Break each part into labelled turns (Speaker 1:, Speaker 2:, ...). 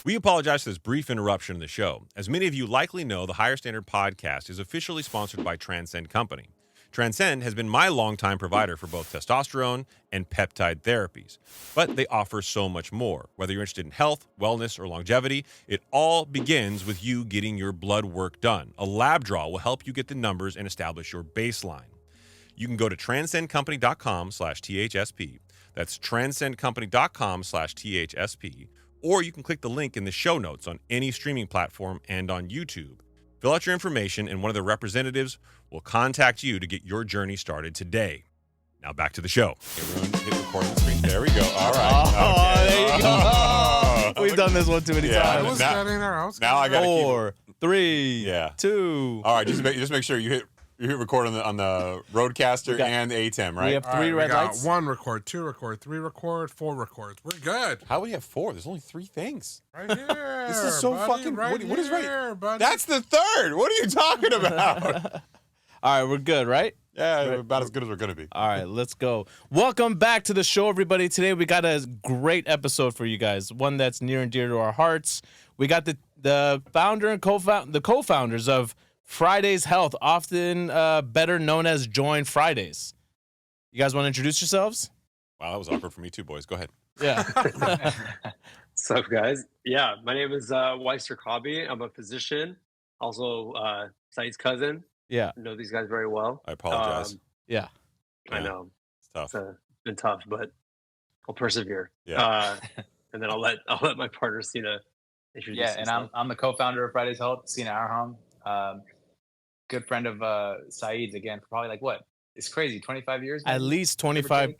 Speaker 1: We apologize for this brief interruption in the show. As many of you likely know, the Higher Standard podcast is officially sponsored by Transcend Company. Transcend has been my longtime provider for both testosterone and peptide therapies, but they offer so much more. Whether you're interested in health, wellness, or longevity, it all begins with you getting your blood work done. A lab draw will help you get the numbers and establish your baseline. You can go to transcendcompany.com/THSP. That's transcendcompany.com/THSP. Or you can click the link in the show notes on any streaming platform and on YouTube. Fill out your information and one of the representatives will contact you to get your journey started today. Now back to the show. Everyone hit record on the screen. There we go. All right.
Speaker 2: There you go. We've done this one too many times.
Speaker 3: I was getting there.
Speaker 1: Now I got to keep
Speaker 2: 4, 3, 2.
Speaker 1: All right, just make sure you hit record on the Roadcaster and the ATEM, right?
Speaker 2: We have 3 red lights.
Speaker 3: 1 record, 2 record, 3 record, 4 records. We're good.
Speaker 1: How would you have 4? There's only 3 things.
Speaker 3: Right here.
Speaker 1: This is so
Speaker 3: buddy,
Speaker 1: fucking.
Speaker 3: right
Speaker 1: What is
Speaker 3: here,
Speaker 1: right?
Speaker 3: buddy.
Speaker 1: That's the 3rd. What are you talking about?
Speaker 2: All right, we're good, right?
Speaker 1: Yeah, about as good as we're gonna be.
Speaker 2: All right, let's go. Welcome back to the show, everybody. Today we got a great episode for you guys. One that's near and dear to our hearts. We got the founder and co-founders of Fridays Health, often better known as Join Fridays. You guys want to introduce yourselves?
Speaker 1: Wow, that was awkward for me too, boys. Go ahead.
Speaker 2: Yeah.
Speaker 4: What's up, guys? Yeah, my name is Weiss Surkhabi. I'm a physician, also Said's cousin.
Speaker 2: Yeah.
Speaker 4: I know these guys very well.
Speaker 1: I apologize.
Speaker 2: Yeah.
Speaker 4: I know.
Speaker 1: It's tough.
Speaker 4: It's been tough, but I'll persevere.
Speaker 1: Yeah.
Speaker 4: And then I'll let my partner Sina introduce.
Speaker 5: Yeah, and I'm the co-founder of Fridays Health, Sina Arham. Good friend of Said's again for probably it's crazy, 25 years.
Speaker 2: At least 25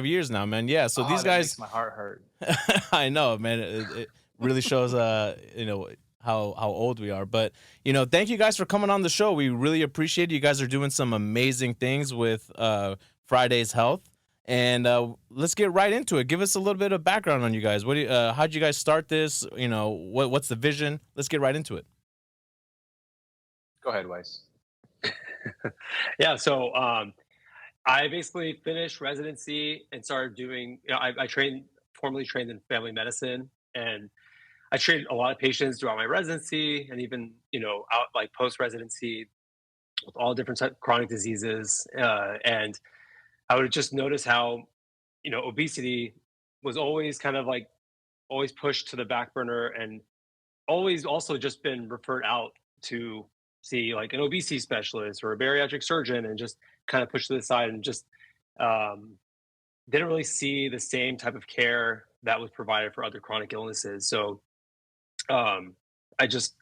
Speaker 2: years now, man. Yeah. So these
Speaker 5: that
Speaker 2: guys
Speaker 5: makes my heart hurt.
Speaker 2: I know, man. It really shows how old we are. But thank you guys for coming on the show. We really appreciate it. You guys are doing some amazing things with Fridays Health. And let's get right into it. Give us a little bit of background on you guys. How'd you guys start this? What's the vision? Let's get right into it.
Speaker 5: Go ahead, Weiss.
Speaker 4: Yeah, so I basically finished residency and started doing. I formally trained in family medicine, and I treated a lot of patients throughout my residency, and even out post residency with all different types of chronic diseases. And I would just notice how obesity was always kind of always pushed to the back burner, and always also just been referred out to see an obesity specialist or a bariatric surgeon, and just kind of pushed to the side, and just didn't really see the same type of care that was provided for other chronic illnesses. So I just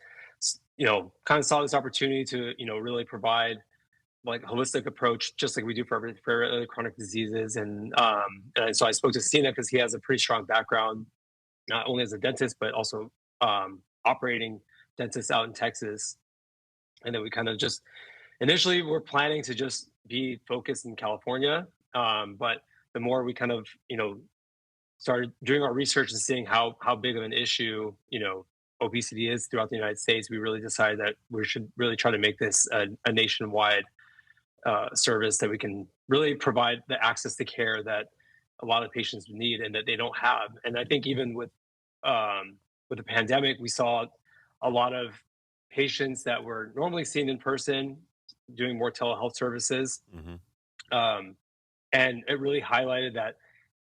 Speaker 4: kind of saw this opportunity to really provide a holistic approach, just like we do for other chronic diseases. And so I spoke to Sina because he has a pretty strong background, not only as a dentist but also operating dentist out in Texas. And then we kind of just initially were planning to just be focused in California. But the more we kind of, started doing our research and seeing how big of an issue, obesity is throughout the United States, we really decided that we should really try to make this a nationwide service that we can really provide the access to care that a lot of patients need and that they don't have. And I think even with the pandemic, we saw a lot of patients that were normally seen in person doing more telehealth services.
Speaker 1: Mm-hmm.
Speaker 4: And it really highlighted that,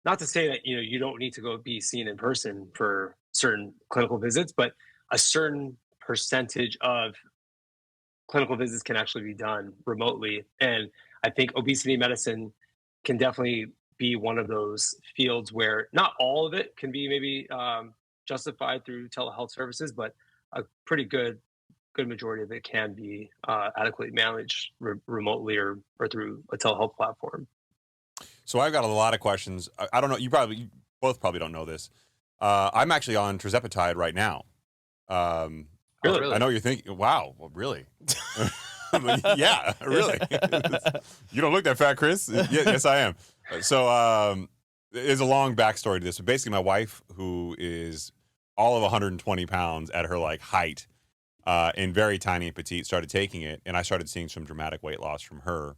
Speaker 4: not to say that, you don't need to go be seen in person for certain clinical visits, but a certain percentage of clinical visits can actually be done remotely. And I think obesity medicine can definitely be one of those fields where not all of it can be maybe justified through telehealth services, but a pretty good majority of it can be adequately managed remotely or through a telehealth platform.
Speaker 1: So I've got a lot of questions. I don't know. You both probably don't know this. I'm actually on Tirzepatide right now.
Speaker 4: Really?
Speaker 1: I know you're thinking, wow, well, really? Yeah, really. You don't look that fat, Chris. Yes, I am. So there's a long backstory to this. But basically, my wife, who is all of 120 pounds at her height, and very tiny and petite, started taking it, and I started seeing some dramatic weight loss from her.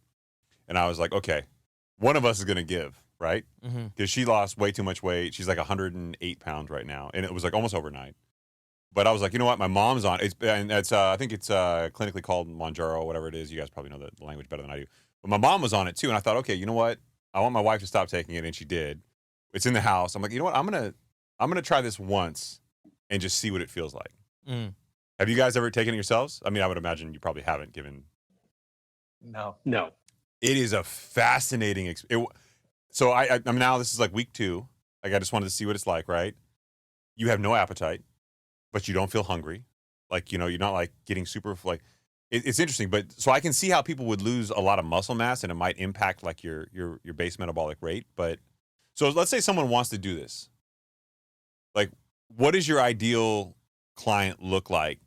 Speaker 1: And I was like, okay, one of us is going to give, right?
Speaker 2: Mm-hmm.
Speaker 1: Because she lost way too much weight. She's like 108 pounds right now, and it was like almost overnight. But I was like, you know what? My mom's on it, and it's I think it's clinically called Mounjaro or whatever it is. You guys probably know the language better than I do. But my mom was on it too, and I thought, okay, you know what? I want my wife to stop taking it, and she did. It's in the house. I'm like, you know what? I'm gonna try this once and just see what it feels like.
Speaker 2: Mm.
Speaker 1: Have you guys ever taken it yourselves? I mean, I would imagine you probably haven't, given
Speaker 5: No.
Speaker 1: it is a fascinating so I'm now, this is like week 2. Like, I just wanted to see what it's like, right? You have no appetite, but you don't feel hungry. Like, you're not like getting super, like, it's interesting. But so I can see how people would lose a lot of muscle mass, and it might impact like your base metabolic rate. But so let's say someone wants to do this. Like, what does your ideal client look like,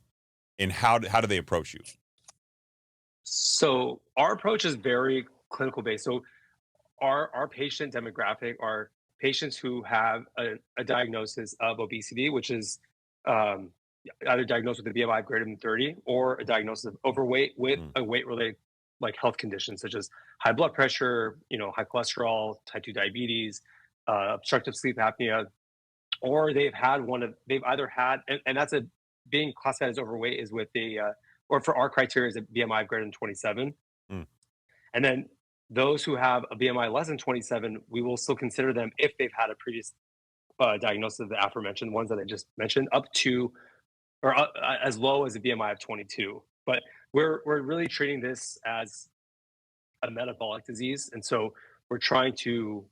Speaker 1: and how do they approach you?
Speaker 4: So our approach is very clinical based. So our patient demographic are patients who have a diagnosis of obesity, which is um, either diagnosed with a BMI greater than 30 or a diagnosis of overweight with a weight-related like health conditions such as high blood pressure, high cholesterol, type 2 diabetes, obstructive sleep apnea, or they've either had, and that's being classified as overweight is with or for our criteria is a BMI greater than 27.
Speaker 1: Mm.
Speaker 4: And then those who have a BMI less than 27, we will still consider them if they've had a previous diagnosis of the aforementioned ones that I just mentioned, up to or as low as a BMI of 22. But we're really treating this as a metabolic disease, and so we're trying to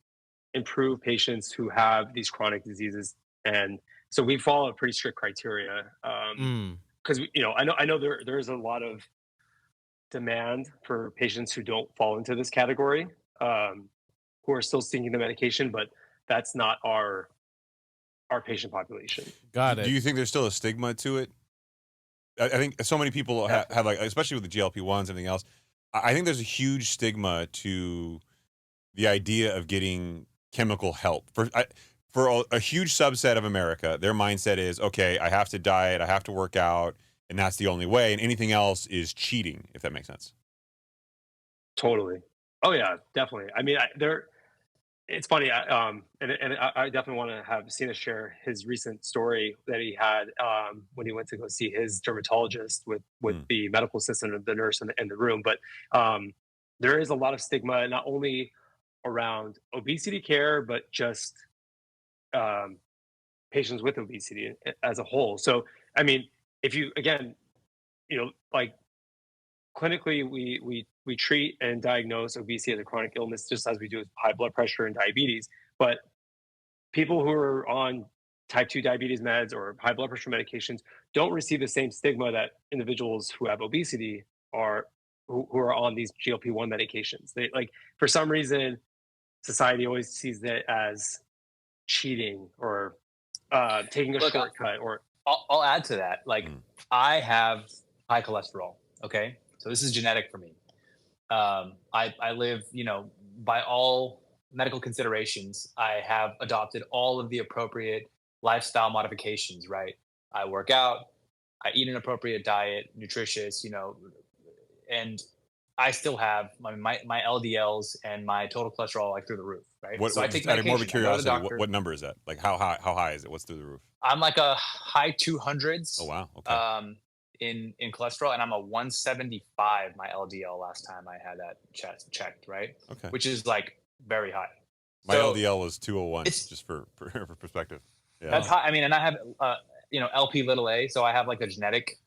Speaker 4: improve patients who have these chronic diseases, and so we follow a pretty strict criteria. Because I know there is a lot of demand for patients who don't fall into this category, who are still seeking the medication, but that's not our patient population.
Speaker 2: Got it.
Speaker 1: Do you think there's still a stigma to it? I think so many people have like, especially with the GLP-1s and everything else, I think there's a huge stigma to the idea of getting chemical help. For a huge subset of America, their mindset is, okay, I have to diet, I have to work out, and that's the only way, and anything else is cheating, if that makes sense.
Speaker 4: Totally. Oh yeah, definitely. I mean, it's funny, and I definitely want to have Sina share his recent story that he had when he went to go see his dermatologist with the medical assistant of the nurse in the room. But there is a lot of stigma, not only around obesity care, but just patients with obesity as a whole. So, I mean, if you, again, like clinically, we treat and diagnose obesity as a chronic illness, just as we do with high blood pressure and diabetes. But people who are on type 2 diabetes meds or high blood pressure medications don't receive the same stigma that individuals who have obesity are, who are on these GLP-1 medications. They, like, for some reason, society always sees that as cheating or taking a shortcut. Or
Speaker 5: I'll add to that. Like, I have high cholesterol. Okay, so this is genetic for me. I live, by all medical considerations, I have adopted all of the appropriate lifestyle modifications, right? I work out, I eat an appropriate diet, nutritious, and I still have my LDLs and my total cholesterol like through the roof, right?
Speaker 1: So I take medication. Morbid curiosity, what number is that? Like, how high is it? What's through the roof?
Speaker 5: I'm like a high 200s.
Speaker 1: Oh wow. Okay.
Speaker 5: In cholesterol, and I'm a 175 my LDL last time I had that checked, right?
Speaker 1: Okay.
Speaker 5: Which is like very high.
Speaker 1: My LDL was 201, just for perspective. Yeah.
Speaker 5: That's high. I mean, and I have LP little a, so I have like a genetic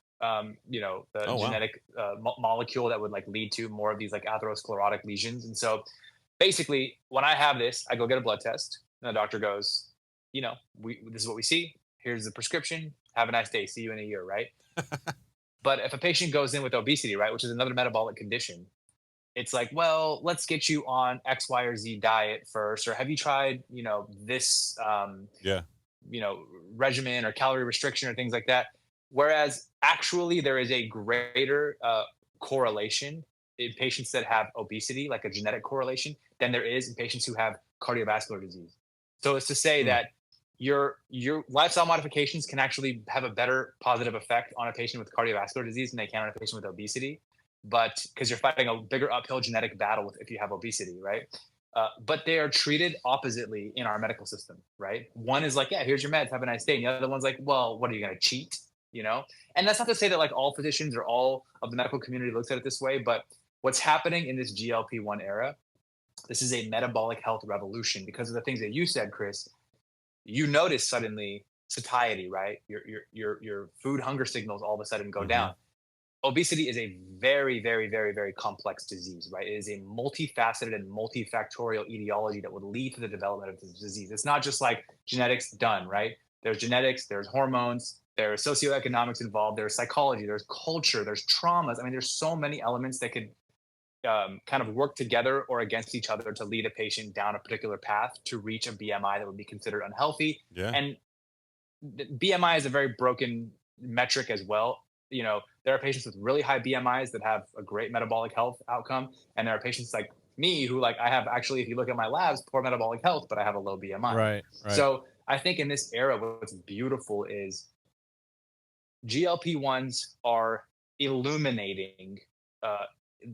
Speaker 5: genetic molecule that would like lead to more of these like atherosclerotic lesions. And so basically when I have this, I go get a blood test, and the doctor goes, this is what we see. Here's the prescription. Have a nice day. See you in a year, right? But if a patient goes in with obesity, right, which is another metabolic condition, it's like, well, let's get you on X, Y, or Z diet first, or have you tried, this, regimen or calorie restriction or things like that. Whereas actually there is a greater correlation in patients that have obesity, like a genetic correlation, than there is in patients who have cardiovascular disease. So it's to say that your lifestyle modifications can actually have a better positive effect on a patient with cardiovascular disease than they can on a patient with obesity, but because you're fighting a bigger uphill genetic battle if you have obesity, right? but they are treated oppositely in our medical system, right? One is like, yeah, here's your meds, have a nice day. And the other one's like, well, what are you going to cheat? You know? And that's not to say that like all physicians or all of the medical community looks at it this way, but what's happening in this GLP-1 era, this is a metabolic health revolution because of the things that you said, Chris. You notice suddenly satiety, right? Your food hunger signals all of a sudden go down. Obesity is a very, very, very, very complex disease, right? It is a multifaceted and multifactorial etiology that would lead to the development of this disease. It's not just like genetics done, right? There's genetics, there's hormones, there's socioeconomics involved, there's psychology, there's culture, there's traumas. I mean, there's so many elements that could kind of work together or against each other to lead a patient down a particular path to reach a BMI that would be considered unhealthy.
Speaker 1: Yeah.
Speaker 5: And BMI is a very broken metric as well. You know, there are patients with really high BMIs that have a great metabolic health outcome. And there are patients like me who like, I have actually, if you look at my labs, poor metabolic health, but I have a low BMI.
Speaker 2: Right.
Speaker 5: So I think in this era, what's beautiful is GLP-1s are illuminating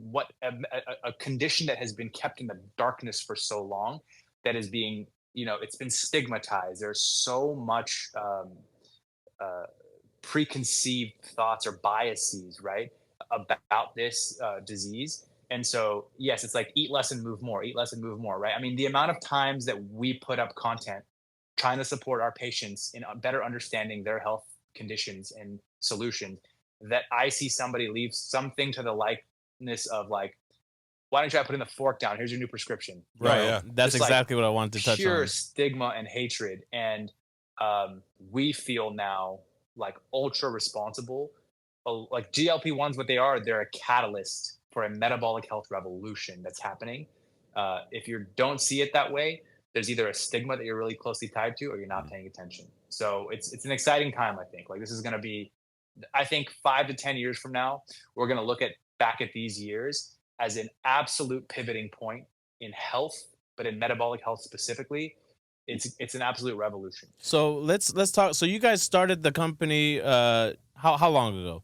Speaker 5: what a condition that has been kept in the darkness for so long that is being, you know, it's been stigmatized. There's so much preconceived thoughts or biases, right, about this disease. And so, yes, it's like eat less and move more, eat less and move more, right? I mean, the amount of times that we put up content trying to support our patients in better understanding their health conditions and solutions, that I see somebody leave something to the likeness of like, why don't you try putting the fork down? Here's your new prescription.
Speaker 2: Right.
Speaker 1: Yeah.
Speaker 2: That's
Speaker 5: Just
Speaker 2: exactly what I wanted to touch
Speaker 5: pure
Speaker 2: on.
Speaker 5: stigma and hatred. And we feel now like ultra responsible. Like GLP-1s, what they are, they're a catalyst for a metabolic health revolution that's happening. If you don't see it that way, there's either a stigma that you're really closely tied to or you're not paying attention. So it's an exciting time, I think. Like this is going to be, I think 5 to 10 years from now, we're going to look back at these years as an absolute pivoting point in health, but in metabolic health specifically. It's an absolute revolution.
Speaker 2: So let's talk. So you guys started the company how long ago?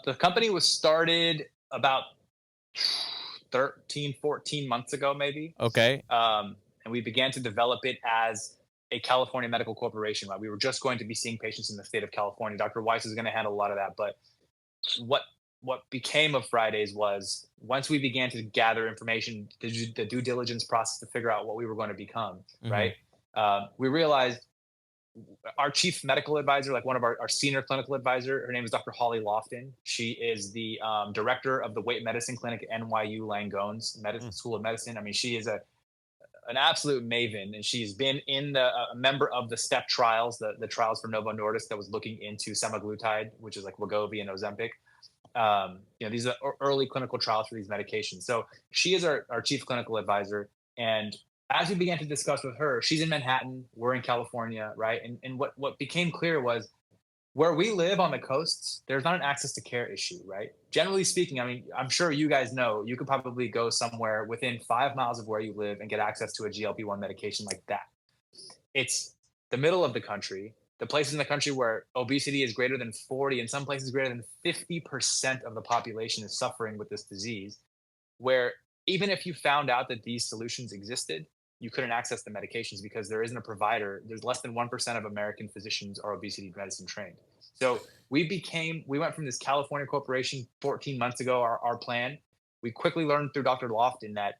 Speaker 5: The company was started about 13, 14 months ago, maybe.
Speaker 2: Okay.
Speaker 5: And we began to develop it as a California medical corporation. Right? We were just going to be seeing patients in the state of California. Dr. Weiss is going to handle a lot of that. But what became of Fridays was once we began to gather information, the due diligence process to figure out what we were going to become, right? We realized our chief medical advisor, like one of our senior clinical advisor, her name is Dr. Holly Lofton. She is the director of the weight medicine clinic at NYU Langone's School of Medicine. I mean, she is an absolute maven, and she's been a member of the STEP trials, the trials for Novo Nordisk that was looking into Semaglutide, which is like Wegovy and Ozempic. These are early clinical trials for these medications. So she is our chief clinical advisor. And as we began to discuss with her, she's in Manhattan, we're in California, right? And what became clear was where we live on the coasts, there's not an access to care issue, right? Generally speaking, I mean, I'm sure you guys know, you could probably go somewhere within 5 miles of where you live and get access to a GLP-1 medication like that. It's the middle of the country. The places in the country where obesity is greater than 40, in some places greater than 50% of the population is suffering with this disease, where even if you found out that these solutions existed, you couldn't access the medications because there isn't a provider. There's less than 1% of American physicians are obesity medicine trained. So we went from this California corporation 14 months ago, our plan. We quickly learned through Dr. Lofton that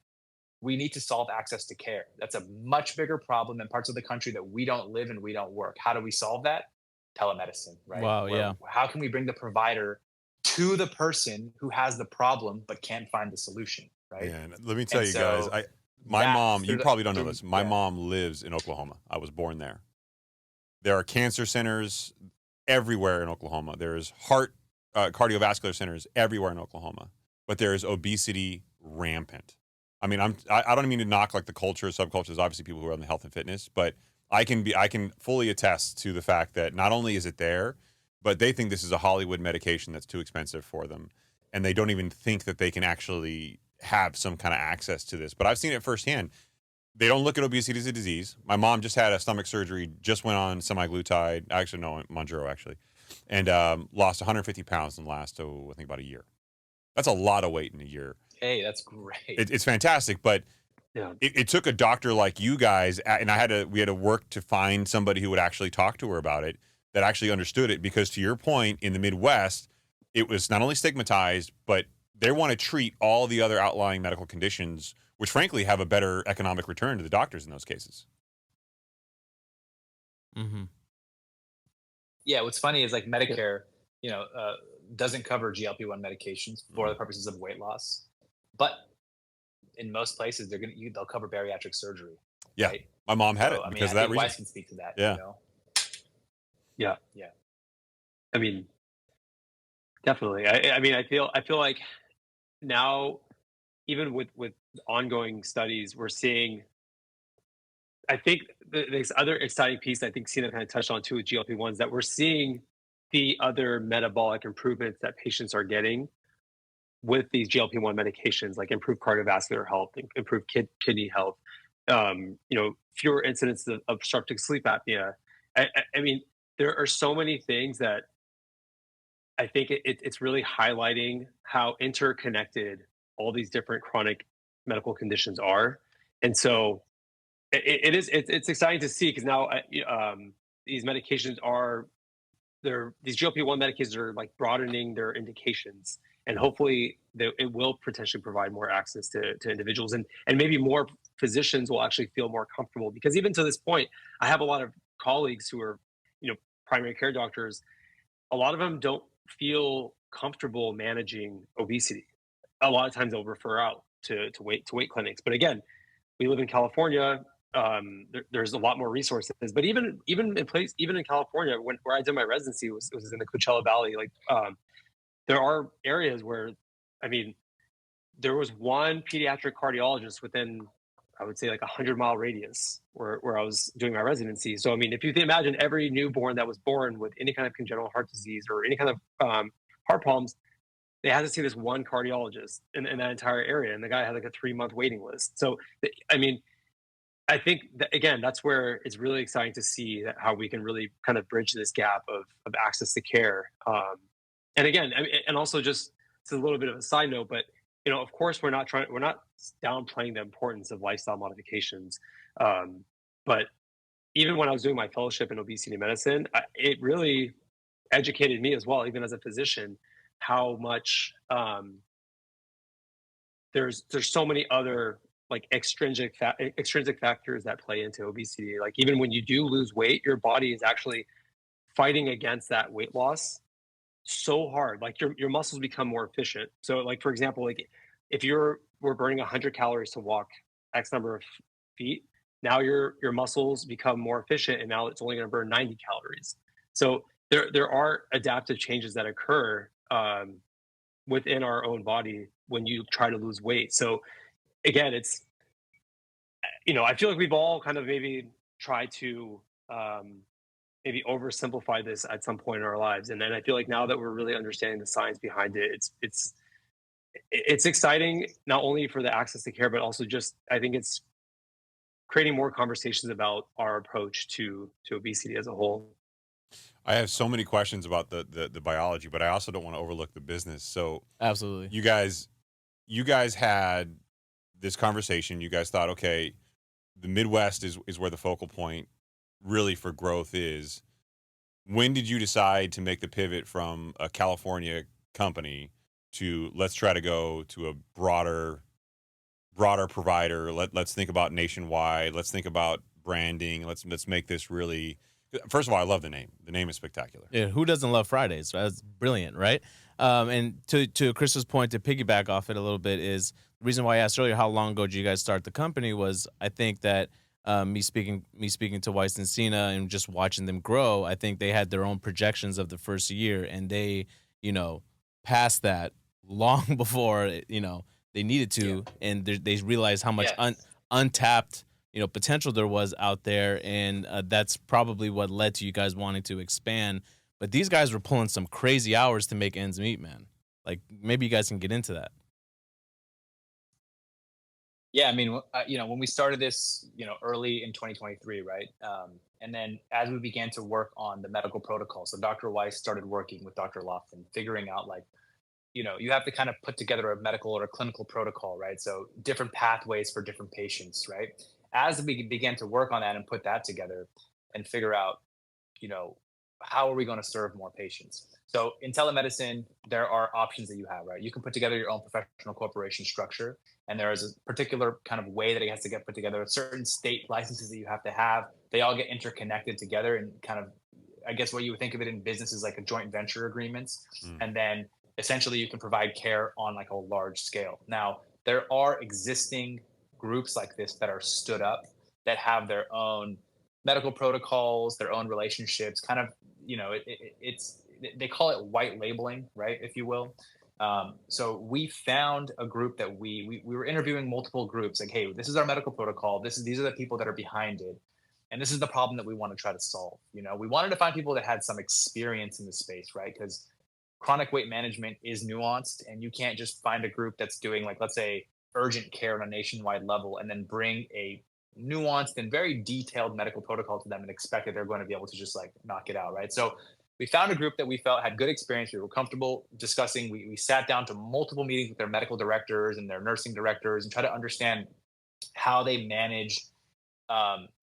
Speaker 5: we need to solve access to care. That's a much bigger problem in parts of the country that we don't live and we don't work. How do we solve that? Telemedicine, right?
Speaker 2: Wow, yeah.
Speaker 5: How can we bring the provider to the person who has the problem but can't find the solution, right?
Speaker 1: Yeah, let me tell you guys, my mom, you probably don't know this. My mom lives in Oklahoma. I was born there. There are cancer centers everywhere in Oklahoma. There's cardiovascular centers everywhere in Oklahoma. But there is obesity rampant. I mean, I don't mean to knock like the culture, subcultures, obviously people who are in the health and fitness, but I can fully attest to the fact that not only is it there, but they think this is a Hollywood medication that's too expensive for them. And they don't even think that they can actually have some kind of access to this. But I've seen it firsthand. They don't look at obesity as a disease. My mom just had a stomach surgery, just went on Semaglutide, actually no, Mounjaro actually, and lost 150 pounds in the last, I think about a year. That's a lot of weight in a year.
Speaker 5: Hey, that's great.
Speaker 1: It's fantastic, but
Speaker 4: Yeah.
Speaker 1: it took a doctor like you guys, and we had to work to find somebody who would actually talk to her about it, that actually understood it. Because to your point, in the Midwest, it was not only stigmatized, but they want to treat all the other outlying medical conditions, which frankly have a better economic return to the doctors in those cases.
Speaker 2: Mm-hmm.
Speaker 5: Yeah, what's funny is like Medicare, doesn't cover GLP-1 medications for the purposes of weight loss, but in most places they'll cover bariatric surgery.
Speaker 1: Yeah,
Speaker 5: right?
Speaker 1: my mom had it
Speaker 5: I
Speaker 1: because
Speaker 5: mean,
Speaker 1: of that
Speaker 5: I think
Speaker 1: reason.
Speaker 5: Weiss can speak to that.
Speaker 1: Yeah.
Speaker 4: Yeah.
Speaker 5: Yeah.
Speaker 4: I mean, definitely. I mean, I feel like now, even with ongoing studies, we're seeing. I think this other exciting piece I think Sina kind of touched on too with GLP-1s, that we're seeing the other metabolic improvements that patients are getting with these GLP-1 medications, like improved cardiovascular health, improved kidney health, fewer incidents of obstructive sleep apnea. I mean, there are so many things that I think it's really highlighting how interconnected all these different chronic medical conditions are. And so it's exciting to see, because now these medications these GLP-1 medications are like broadening their indications, and hopefully it will potentially provide more access to individuals, and maybe more physicians will actually feel more comfortable, because even to this point, I have a lot of colleagues who are, primary care doctors. A lot of them don't feel comfortable managing obesity. A lot of times they'll refer out to weight clinics. But again, we live in California. There's a lot more resources. But even in California, where I did my residency was in the Coachella Valley. Like there are areas where, I mean, there was one pediatric cardiologist within, I would say, like 100-mile radius where I was doing my residency. So I mean, if you imagine every newborn that was born with any kind of congenital heart disease or any kind of heart problems, they had to see this one cardiologist in that entire area, and the guy had like a 3-month waiting list. So I mean, I think that, again, that's where it's really exciting to see how we can really kind of bridge this gap of access to care. And again, and also, just it's a little bit of a side note, but of course, we're not downplaying the importance of lifestyle modifications. But even when I was doing my fellowship in obesity medicine, it really educated me as well, even as a physician, how much there's so many other like extrinsic factors that play into obesity. Like even when you do lose weight, your body is actually fighting against that weight loss so hard. Like your muscles become more efficient. So like, for example, like if we're burning 100 calories to walk X number of feet, now your muscles become more efficient, and now it's only going to burn 90 calories. So there are adaptive changes that occur within our own body when you try to lose weight. So again, it's, I feel like we've all kind of maybe tried to maybe oversimplify this at some point in our lives. And then I feel like now that we're really understanding the science behind it, it's exciting, not only for the access to care, but also just, I think it's creating more conversations about our approach to obesity as a whole.
Speaker 1: I have so many questions about the biology, but I also don't want to overlook the business. So
Speaker 2: Absolutely.
Speaker 1: you guys had this conversation. You guys thought, okay, the Midwest is where the focal point really for growth is. When did you decide to make the pivot from a California company to let's try to go to a broader provider? Let's think about nationwide. Let's think about branding. Let's make this really. First of all, I love the name. The name is spectacular.
Speaker 2: Yeah, who doesn't love Fridays? That's brilliant, right? And to Chris's point, to piggyback off it a little bit, is the reason why I asked earlier how long ago did you guys start the company was I think that me speaking to Weiss and Sina and just watching them grow, I think they had their own projections of the first year, and they passed that long before they needed to, and they realized how much untapped potential there was out there, and that's probably what led to you guys wanting to expand. But these guys were pulling some crazy hours to make ends meet, man. Like maybe you guys can get into that.
Speaker 5: Yeah, I mean, when we started this, early in 2023, right? And then as we began to work on the medical protocol, so Dr. Weiss started working with Dr. Lofton, figuring out like you have to kind of put together a medical or a clinical protocol, right? So different pathways for different patients, right? As we began to work on that and put that together and figure out, you know, how are we going to serve more patients? So in telemedicine, there are options that you have, right? You can put together your own professional corporation structure, and there is a particular kind of way that it has to get put together. Certain state licenses that you have to have, they all get interconnected together, and kind of, I guess what you would think of it in business is like a joint venture agreements. And then essentially you can provide care on like a large scale. Now, there are existing groups like this that are stood up that have their own medical protocols, their own relationships, kind of, it's they call it white labeling, right, if you will. So we found a group that we were interviewing multiple groups, like, hey, this is our medical protocol. These are the people that are behind it, and this is the problem that we want to try to solve. We wanted to find people that had some experience in the space, right? Because chronic weight management is nuanced, and you can't just find a group that's doing, like, let's say, urgent care on a nationwide level and then bring a nuanced and very detailed medical protocol to them and expect that they're going to be able to just like knock it out, right? So we found a group that we felt had good experience. We were comfortable discussing. We sat down to multiple meetings with their medical directors and their nursing directors and try to understand how they manage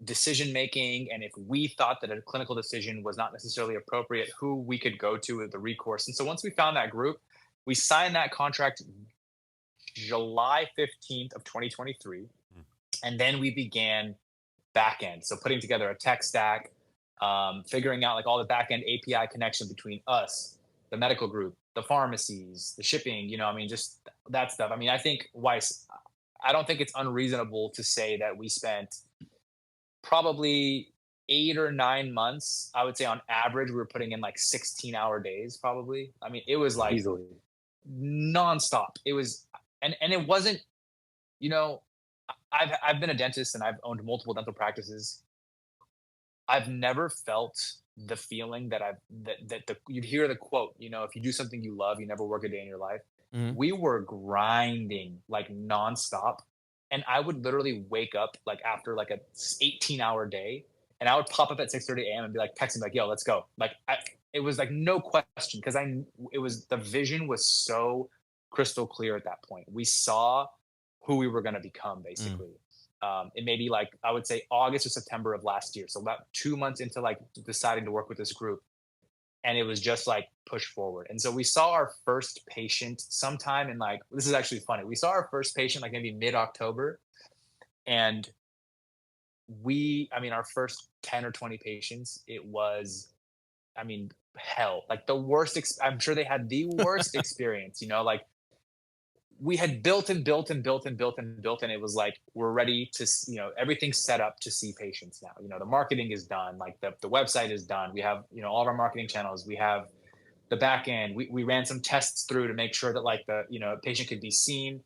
Speaker 5: decision making, and if we thought that a clinical decision was not necessarily appropriate, who we could go to with the recourse. And so once we found that group, we signed that contract July 15th of 2023. And then we began back end. So putting together a tech stack, figuring out like all the back end API connection between us, the medical group, the pharmacies, the shipping, just that stuff. I mean, I think Weiss, I don't think it's unreasonable to say that we spent probably 8 or 9 months. I would say on average, we were putting in like 16-hour days, probably. I mean, it was like
Speaker 4: Easily.
Speaker 5: nonstop. It was, and it wasn't, I've been a dentist and I've owned multiple dental practices. I've never felt the feeling that you'd hear the quote, if you do something you love, you never work a day in your life.
Speaker 2: Mhm.
Speaker 5: We were grinding like nonstop. And I would literally wake up like after like a 18-hour day, and I would pop up at 6:30 a.m. and be like texting like, yo, let's go. Like it was like no question, because the vision was so crystal clear at that point. We saw who we were going to become, basically. It may be like, I would say August or September of last year. So about 2 months into like deciding to work with this group. And it was just like push forward. And so we saw our first patient sometime in like, this is actually funny. We saw our first patient like maybe mid-October. And our first 10 or 20 patients, it was, hell, like the worst. I'm sure they had the worst experience, like we had built and built and built and built and built. And it was like, we're ready to, everything's set up to see patients now. The marketing is done. Like the website is done. We have, all of our marketing channels. We have the back end. We ran some tests through to make sure that like the, patient could be seen.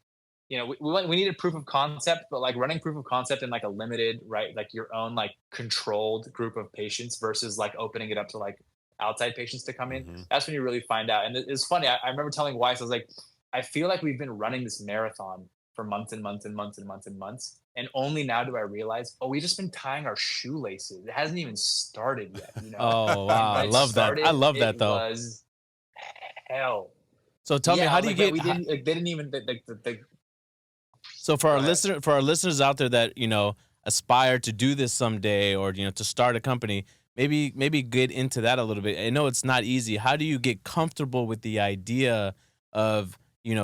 Speaker 5: We needed proof of concept, but like running proof of concept in like a limited, right, like your own like controlled group of patients versus like opening it up to like outside patients to come in. That's when you really find out. And it's funny. I remember telling Weiss, I was like, I feel like we've been running this marathon for months and months and months and months and months. And only now do I realize, we've just been tying our shoelaces. It hasn't even started yet.
Speaker 2: Oh, wow. I love that. I love that, though.
Speaker 5: It was hell.
Speaker 2: So tell me, how do you get?
Speaker 5: We didn't. They didn't even.
Speaker 2: So for our listeners out there that aspire to do this someday, or to start a company, maybe get into that a little bit. I know it's not easy. How do you get comfortable with the idea of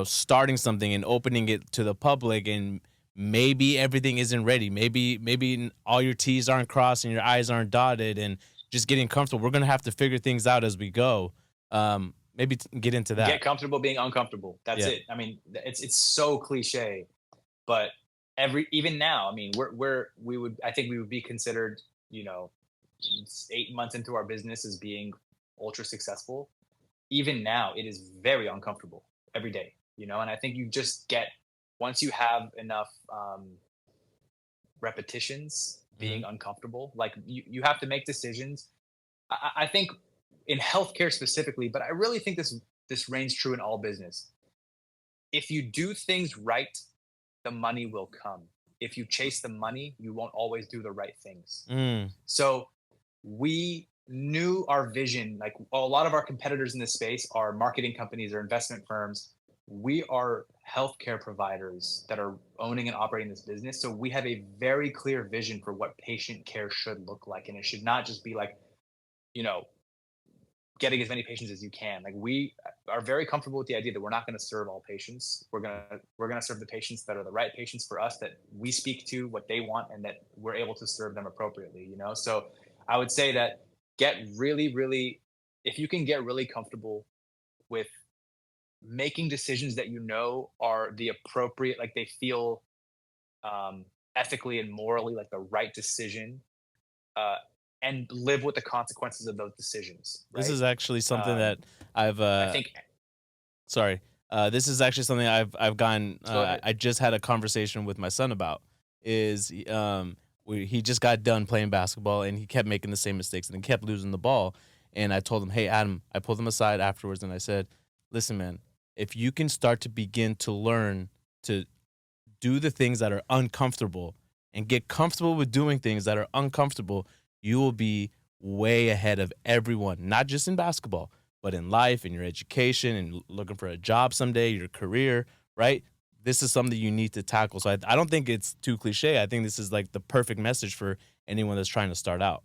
Speaker 2: starting something and opening it to the public, and maybe everything isn't ready. Maybe all your T's aren't crossed and your I's aren't dotted, and just getting comfortable. We're going to have to figure things out as we go. Maybe get into that.
Speaker 5: Get comfortable being uncomfortable. That's it. I mean, it's so cliche, but even now, I mean, I think we would be considered, 8 months into our business as being ultra successful. Even now, it is very uncomfortable every day, and I think you just get, once you have enough repetitions being uncomfortable, like you have to make decisions. I think in healthcare specifically, but I really think this reigns true in all business. If you do things right, the money will come. If you chase the money, you won't always do the right things. So we knew our vision, like a lot of our competitors in this space are marketing companies or investment firms. We are healthcare providers that are owning and operating this business. So we have a very clear vision for what patient care should look like. And it should not just be like, you know, getting as many patients as you can. Like we are very comfortable with the idea that we're not going to serve all patients. We're going to serve the patients that are the right patients for us, that we speak to what they want, and that we're able to serve them appropriately, you know? So I would say that get really, really, if you can get really comfortable with making decisions that you know are the appropriate, like they feel ethically and morally like the right decision, and live with the consequences of those decisions. Right?
Speaker 2: This is actually something that I've.
Speaker 5: I think.
Speaker 2: Sorry, this is actually something I've gotten. I just had a conversation with my son about. Is he just got done playing basketball and he kept making the same mistakes and he kept losing the ball. And I told him, hey, Adam, I pulled him aside afterwards and I said, listen, man, if you can start to begin to learn to do the things that are uncomfortable and get comfortable with doing things that are uncomfortable, you will be way ahead of everyone, not just in basketball, but in life, in your education, and looking for a job someday, your career, right? This is something you need to tackle. So I don't think it's too cliche. I think this is like the perfect message for anyone that's trying to start out.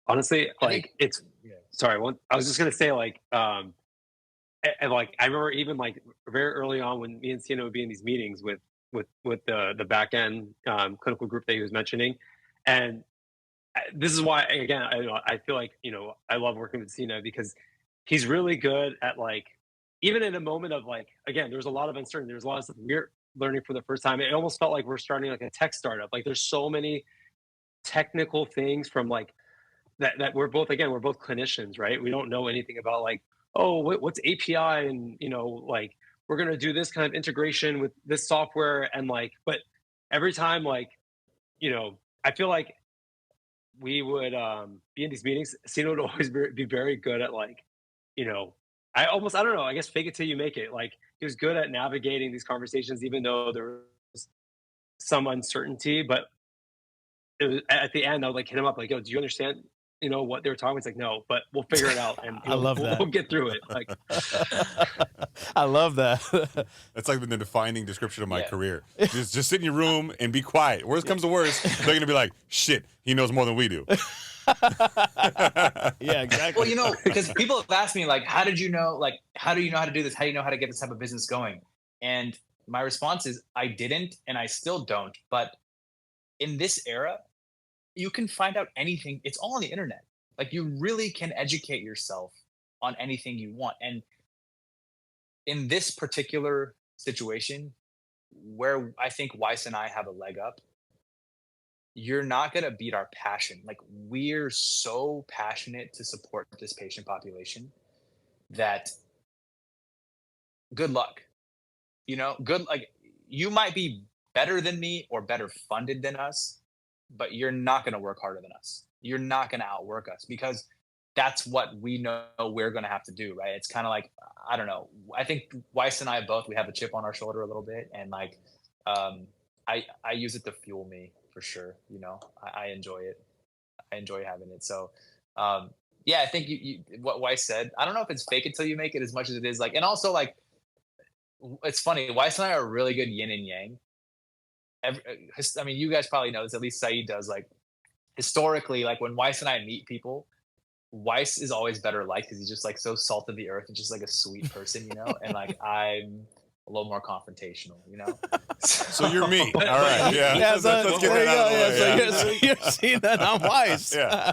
Speaker 4: Honestly, like it's, sorry, I was just going to say like, and like, I remember even like very early on when me and Sina would be in these meetings with the back end clinical group that he was mentioning. And this is why, again, I feel like, you know, I love working with Sina because he's really good at like, even in a moment of like, again, there's a lot of uncertainty. There's a lot of stuff we're learning for the first time. It almost felt like we're starting like a tech startup. Like there's so many technical things from like that we're both clinicians, right? We don't know anything about like, oh, what's API, and you know, like we're gonna do this kind of integration with this software, and like, but every time, like, you know, I feel like we would be in these meetings. Sina would always be very good at like, you know, I don't know, I guess fake it till you make it. Like he was good at navigating these conversations, even though there was some uncertainty. But it was, at the end, I would like hit him up, like, "Yo, do you understand? You know what they were talking?" It's like, "No, but we'll figure it out, and
Speaker 2: I love that.
Speaker 4: We'll get through it." Like,
Speaker 2: I love that.
Speaker 1: That's like the defining description of my career. Just sit in your room and be quiet. Worst comes to worst, they're gonna be like, "Shit, he knows more than we do."
Speaker 2: Yeah, exactly.
Speaker 5: Well, you know, because people have asked me like, how do you know how to do this? How do you know how to get this type of business going? And my response is, I didn't, and I still don't. But in this era, you can find out anything. It's all on the internet. Like you really can educate yourself on anything you want. And in this particular situation, where I think Weiss and I have a leg up, you're not going to beat our passion. Like we're so passionate to support this patient population that good luck, you know, like you might be better than me or better funded than us, but you're not going to work harder than us. You're not going to outwork us because that's what we know we're going to have to do. Right. It's kind of like, I don't know. I think Weiss and I both, we have a chip on our shoulder a little bit. And like, I use it to fuel me for sure. You know, I enjoy it. I enjoy having it. So, yeah, I think what Weiss said, I don't know if it's fake it till you make it as much as it is like, and also like, it's funny. Weiss and I are really good yin and yang. I mean, you guys probably know this, at least Saied does. Like historically, like when Weiss and I meet people, Weiss is always better liked because he's just like so salt of the earth and just like a sweet person, you know? And like I'm a little more confrontational, you know?
Speaker 1: So you're me. All right. Yeah.
Speaker 2: Yeah,
Speaker 1: Let's get that out of the way.
Speaker 2: So you're seeing that I'm Weiss.
Speaker 1: Yeah.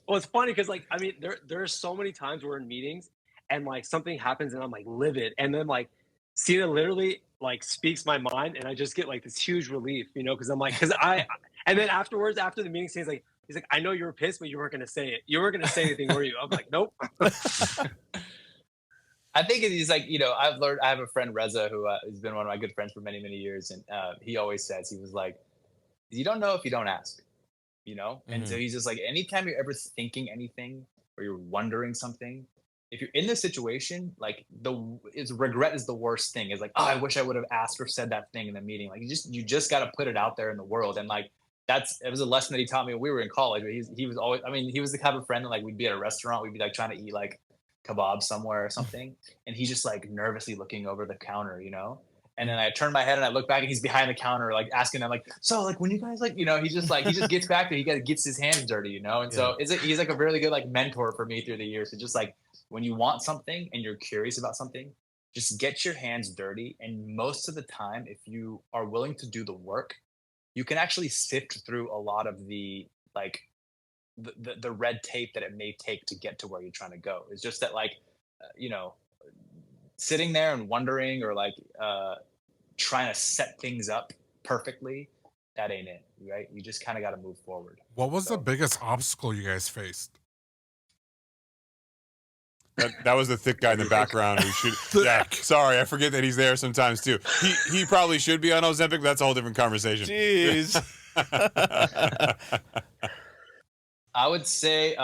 Speaker 4: well, it's funny because like, I mean, there are so many times we're in meetings and like something happens and I'm like livid. And then like Sina literally like speaks my mind and I just get like this huge relief, you know, because I'm like, and then afterwards, after the meeting, he's like, I know you were pissed, but you weren't going to say it. You weren't going to say anything, were you? I'm like, nope.
Speaker 5: I think he's like, you know, I have a friend, Reza, who has been one of my good friends for many, many years. And he always says, he was like, you don't know if you don't ask, you know? And so he's just like, anytime you're ever thinking anything or you're wondering something, if you're in this situation, like regret is the worst thing. It's like, oh, I wish I would have asked or said that thing in the meeting. Like you just got to put it out there in the world. And like, it was a lesson that he taught me when we were in college. But he was always, I mean, he was the type of friend that like we'd be at a restaurant, we'd be like trying to eat like kebab somewhere or something, and he's just like nervously looking over the counter, you know. And then I turn my head and I look back and he's behind the counter, like asking them, like, so like when you guys like, you know, he just gets back there, gets his hands dirty, you know. And so he's like a really good like mentor for me through the years. So just like when you want something and you're curious about something, just get your hands dirty. And most of the time, if you are willing to do the work, you can actually sift through a lot of the like the red tape that it may take to get to where you're trying to go. It's just that like, you know, sitting there and wondering or like trying to set things up perfectly, that ain't it, right? You just kind of got to move forward.
Speaker 3: What was the biggest obstacle you guys faced?
Speaker 1: That was the thick guy in the background who should. Yeah, sorry, I forget that he's there sometimes too. He probably should be on Ozempic. But that's a whole different conversation.
Speaker 2: Jeez.
Speaker 5: I would say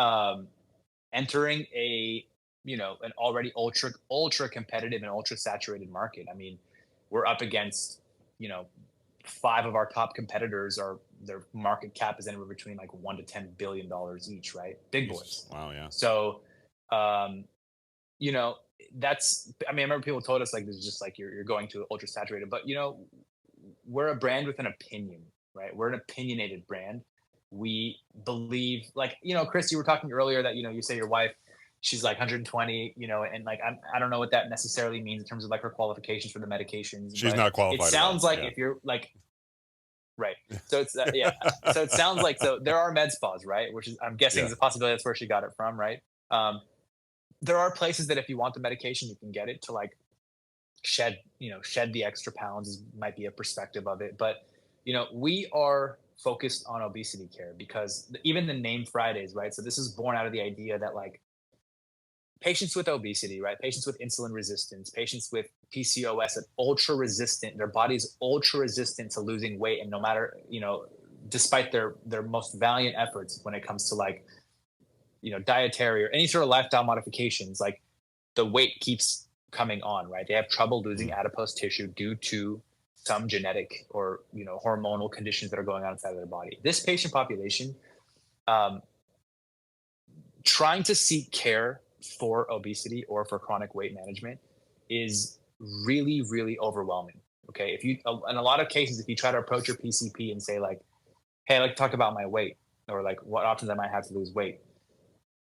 Speaker 5: entering an already ultra competitive and ultra saturated market. I mean, we're up against 5 of our top competitors their market cap is anywhere between like $1 to $10 billion each, right? Big boys.
Speaker 1: Wow, yeah.
Speaker 5: So that's, I mean, I remember people told us like this is just like you're going to ultra saturated, but we're a brand with an opinion, right? We're an opinionated brand. We believe, like, Chris, you were talking earlier that, you say your wife, she's like 120, and like, I don't know what that necessarily means in terms of like her qualifications for the medications.
Speaker 1: She's not qualified.
Speaker 5: It sounds like if you're like, right. So it's, yeah. So it sounds like, so there are med spas, right? Which is, I'm guessing is a possibility. That's where she got it from, right? There are places that if you want the medication, you can get it to like shed the extra pounds might be a perspective of it. But, we are focused on obesity care because even the name Fridays, right? So this is born out of the idea that like patients with obesity, right? Patients with insulin resistance, patients with PCOS and ultra resistant, their body's ultra resistant to losing weight. And no matter, despite their most valiant efforts when it comes to like, dietary or any sort of lifestyle modifications, like the weight keeps coming on, right? They have trouble losing adipose tissue due to some genetic or, hormonal conditions that are going on inside of their body. This patient population, trying to seek care for obesity or for chronic weight management is really, really overwhelming. Okay. If you, in a lot of cases, if you try to approach your PCP and say like, hey, I'd like to talk about my weight or like what options I might have to lose weight,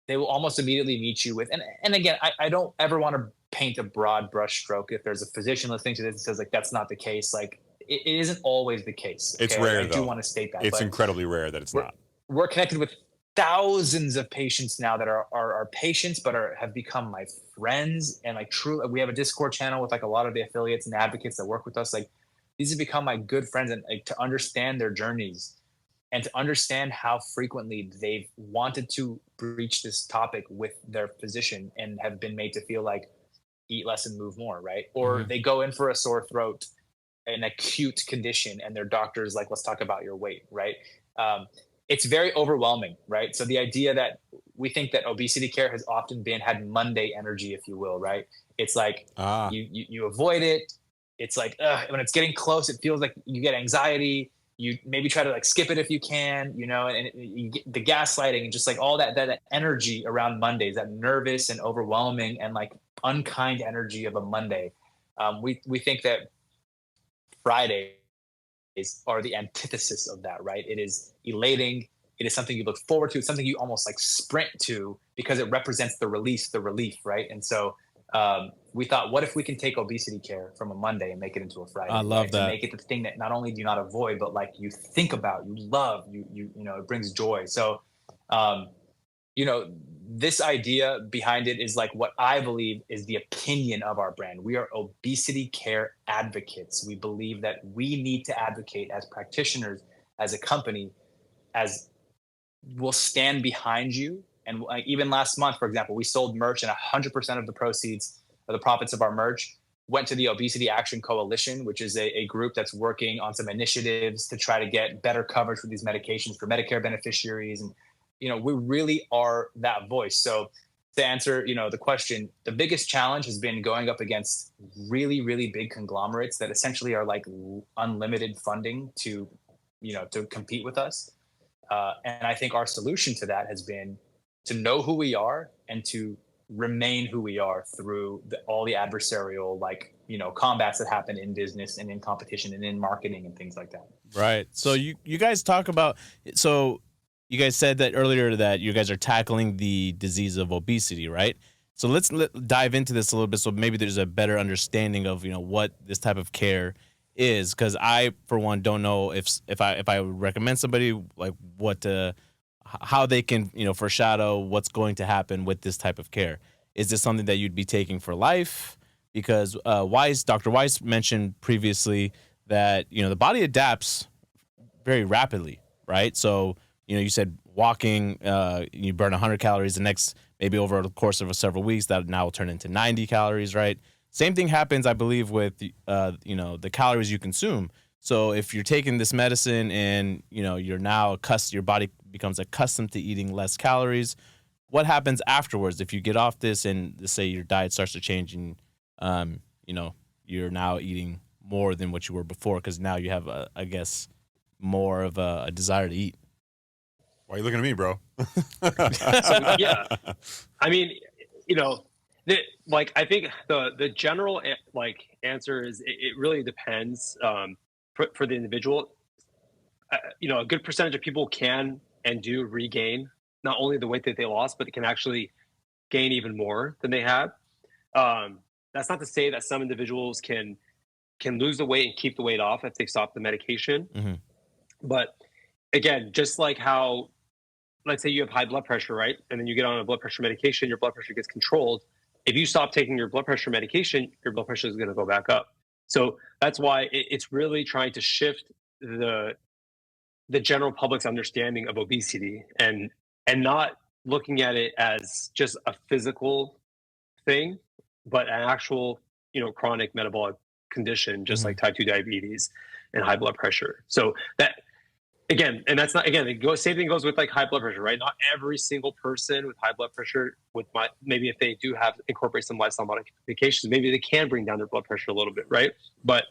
Speaker 5: they will almost immediately meet you with, and again, I don't ever want to paint a broad brush stroke. If there's a physician listening to this that says like, that's not the case, like it isn't always the case. Okay?
Speaker 1: It's rare,
Speaker 5: I do want to state that.
Speaker 1: It's incredibly rare that it's not.
Speaker 5: We're connected with thousands of patients now that are patients, but have become my friends. And like truly, we have a Discord channel with like a lot of the affiliates and advocates that work with us. Like these have become my good friends, and like, to understand their journeys and to understand how frequently they've wanted to breach this topic with their physician and have been made to feel like eat less and move more, right? Or they go in for a sore throat, an acute condition, and their doctor's like, let's talk about your weight, right? It's very overwhelming, right? So the idea that we think that obesity care has often had Monday energy, if you will, right? It's like you avoid it. It's like when it's getting close, it feels like you get anxiety. You maybe try to like skip it if you can, and you get the gaslighting and just like all that energy around Mondays, that nervous and overwhelming and like unkind energy of a Monday. We think that Fridays are the antithesis of that, right? It is elating. It is something you look forward to. It's something you almost like sprint to because it represents the relief, right? And so we thought, what if we can take obesity care from a Monday and make it into a Friday?
Speaker 2: I love that.
Speaker 5: To make it the thing that not only do you not avoid, but like you think about, you love, it brings joy. So, this idea behind it is like what I believe is the opinion of our brand. We are obesity care advocates. We believe that we need to advocate as practitioners, as a company, as we'll stand behind you. And even last month, for example, we sold merch and 100% of the proceeds or the profits of our merch went to the Obesity Action Coalition, which is a group that's working on some initiatives to try to get better coverage for these medications for Medicare beneficiaries. And, we really are that voice. So to answer, the question, the biggest challenge has been going up against really, really big conglomerates that essentially are like unlimited funding to compete with us. And I think our solution to that has been to know who we are and to remain who we are through all the adversarial, combats that happen in business and in competition and in marketing and things like that.
Speaker 2: Right. So you guys talk about, so you guys said that earlier that you guys are tackling the disease of obesity, right? So let's dive into this a little bit, so maybe there's a better understanding of what this type of care is, because I, for one, don't know if I would recommend somebody like how they can foreshadow what's going to happen with this type of care. Is this something that you'd be taking for life? Because Dr. Weiss mentioned previously that the body adapts very rapidly, right? So you said walking, you burn 100 calories, the next maybe over the course of several weeks that now will turn into 90 calories, right? Same thing happens, I believe, with the calories you consume. So if you're taking this medicine and you're now your body becomes accustomed to eating less calories, what happens afterwards if you get off this and say your diet starts to change and you're now eating more than what you were before because now you have I guess more of a desire to eat?
Speaker 1: Why are you looking at me, bro?
Speaker 4: So, yeah, I mean, I think the general answer is it really depends for the individual. A good percentage of people can and do regain not only the weight that they lost, but it can actually gain even more than they had. That's not to say that some individuals can lose the weight and keep the weight off if they stop the medication.
Speaker 2: Mm-hmm.
Speaker 4: But again, just like how, let's say you have high blood pressure, right? And then you get on a blood pressure medication, your blood pressure gets controlled. If you stop taking your blood pressure medication, your blood pressure is going to go back up. So that's why it's really trying to shift the general public's understanding of obesity and not looking at it as just a physical thing, but an actual, chronic metabolic condition, just like type 2 diabetes and high blood pressure. So that, again, and that's not, again, same thing goes with like high blood pressure, right? Not every single person with high blood pressure maybe if they do incorporate some lifestyle modifications, maybe they can bring down their blood pressure a little bit, right? But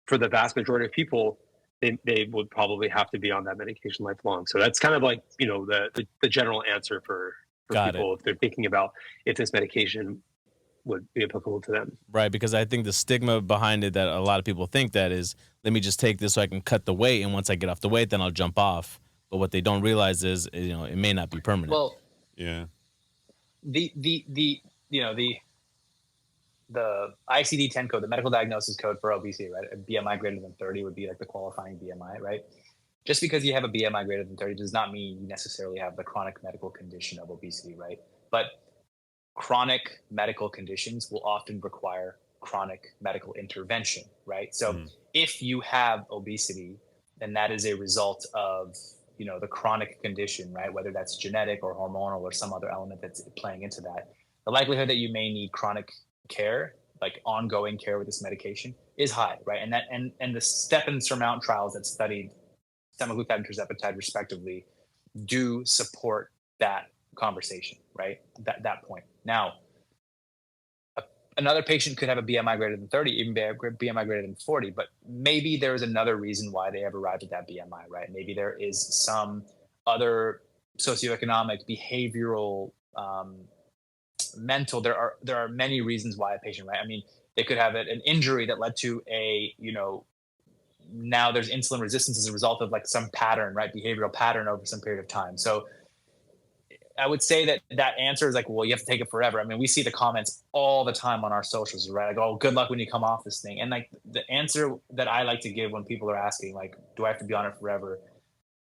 Speaker 4: for the vast majority of people, they would probably have to be on that medication lifelong. So that's kind of like, the general answer for people if they're thinking about if this medication would be applicable to them.
Speaker 2: Right, because I think the stigma behind it that a lot of people think that is, let me just take this so I can cut the weight, and once I get off the weight, then I'll jump off. But what they don't realize is, it may not be permanent.
Speaker 5: Well,
Speaker 1: yeah.
Speaker 5: The ICD-10 code, the medical diagnosis code for obesity, right? A BMI greater than 30 would be like the qualifying BMI, right? Just because you have a BMI greater than 30 does not mean you necessarily have the chronic medical condition of obesity, right? But chronic medical conditions will often require chronic medical intervention, right? So if you have obesity, then that is a result of, the chronic condition, right? Whether that's genetic or hormonal or some other element that's playing into that. The likelihood that you may need chronic care, like ongoing care with this medication, is high, right? And the STEP and SURMOUNT trials that studied semaglutide and tirzepatide respectively do support that conversation, right? That point. Now, another patient could have a BMI greater than 30, even BMI greater than 40, but maybe there is another reason why they have arrived at that BMI, right? Maybe there is some other socioeconomic, behavioral, mental. There are many reasons why a patient, right? I mean, they could have an injury that led to now there's insulin resistance as a result of like some pattern, right? Behavioral pattern over some period of time. So I would say that answer is like, well, you have to take it forever. I mean, we see the comments all the time on our socials, right? Like, oh, good luck when you come off this thing. And like the answer that I like to give when people are asking, like, do I have to be on it forever?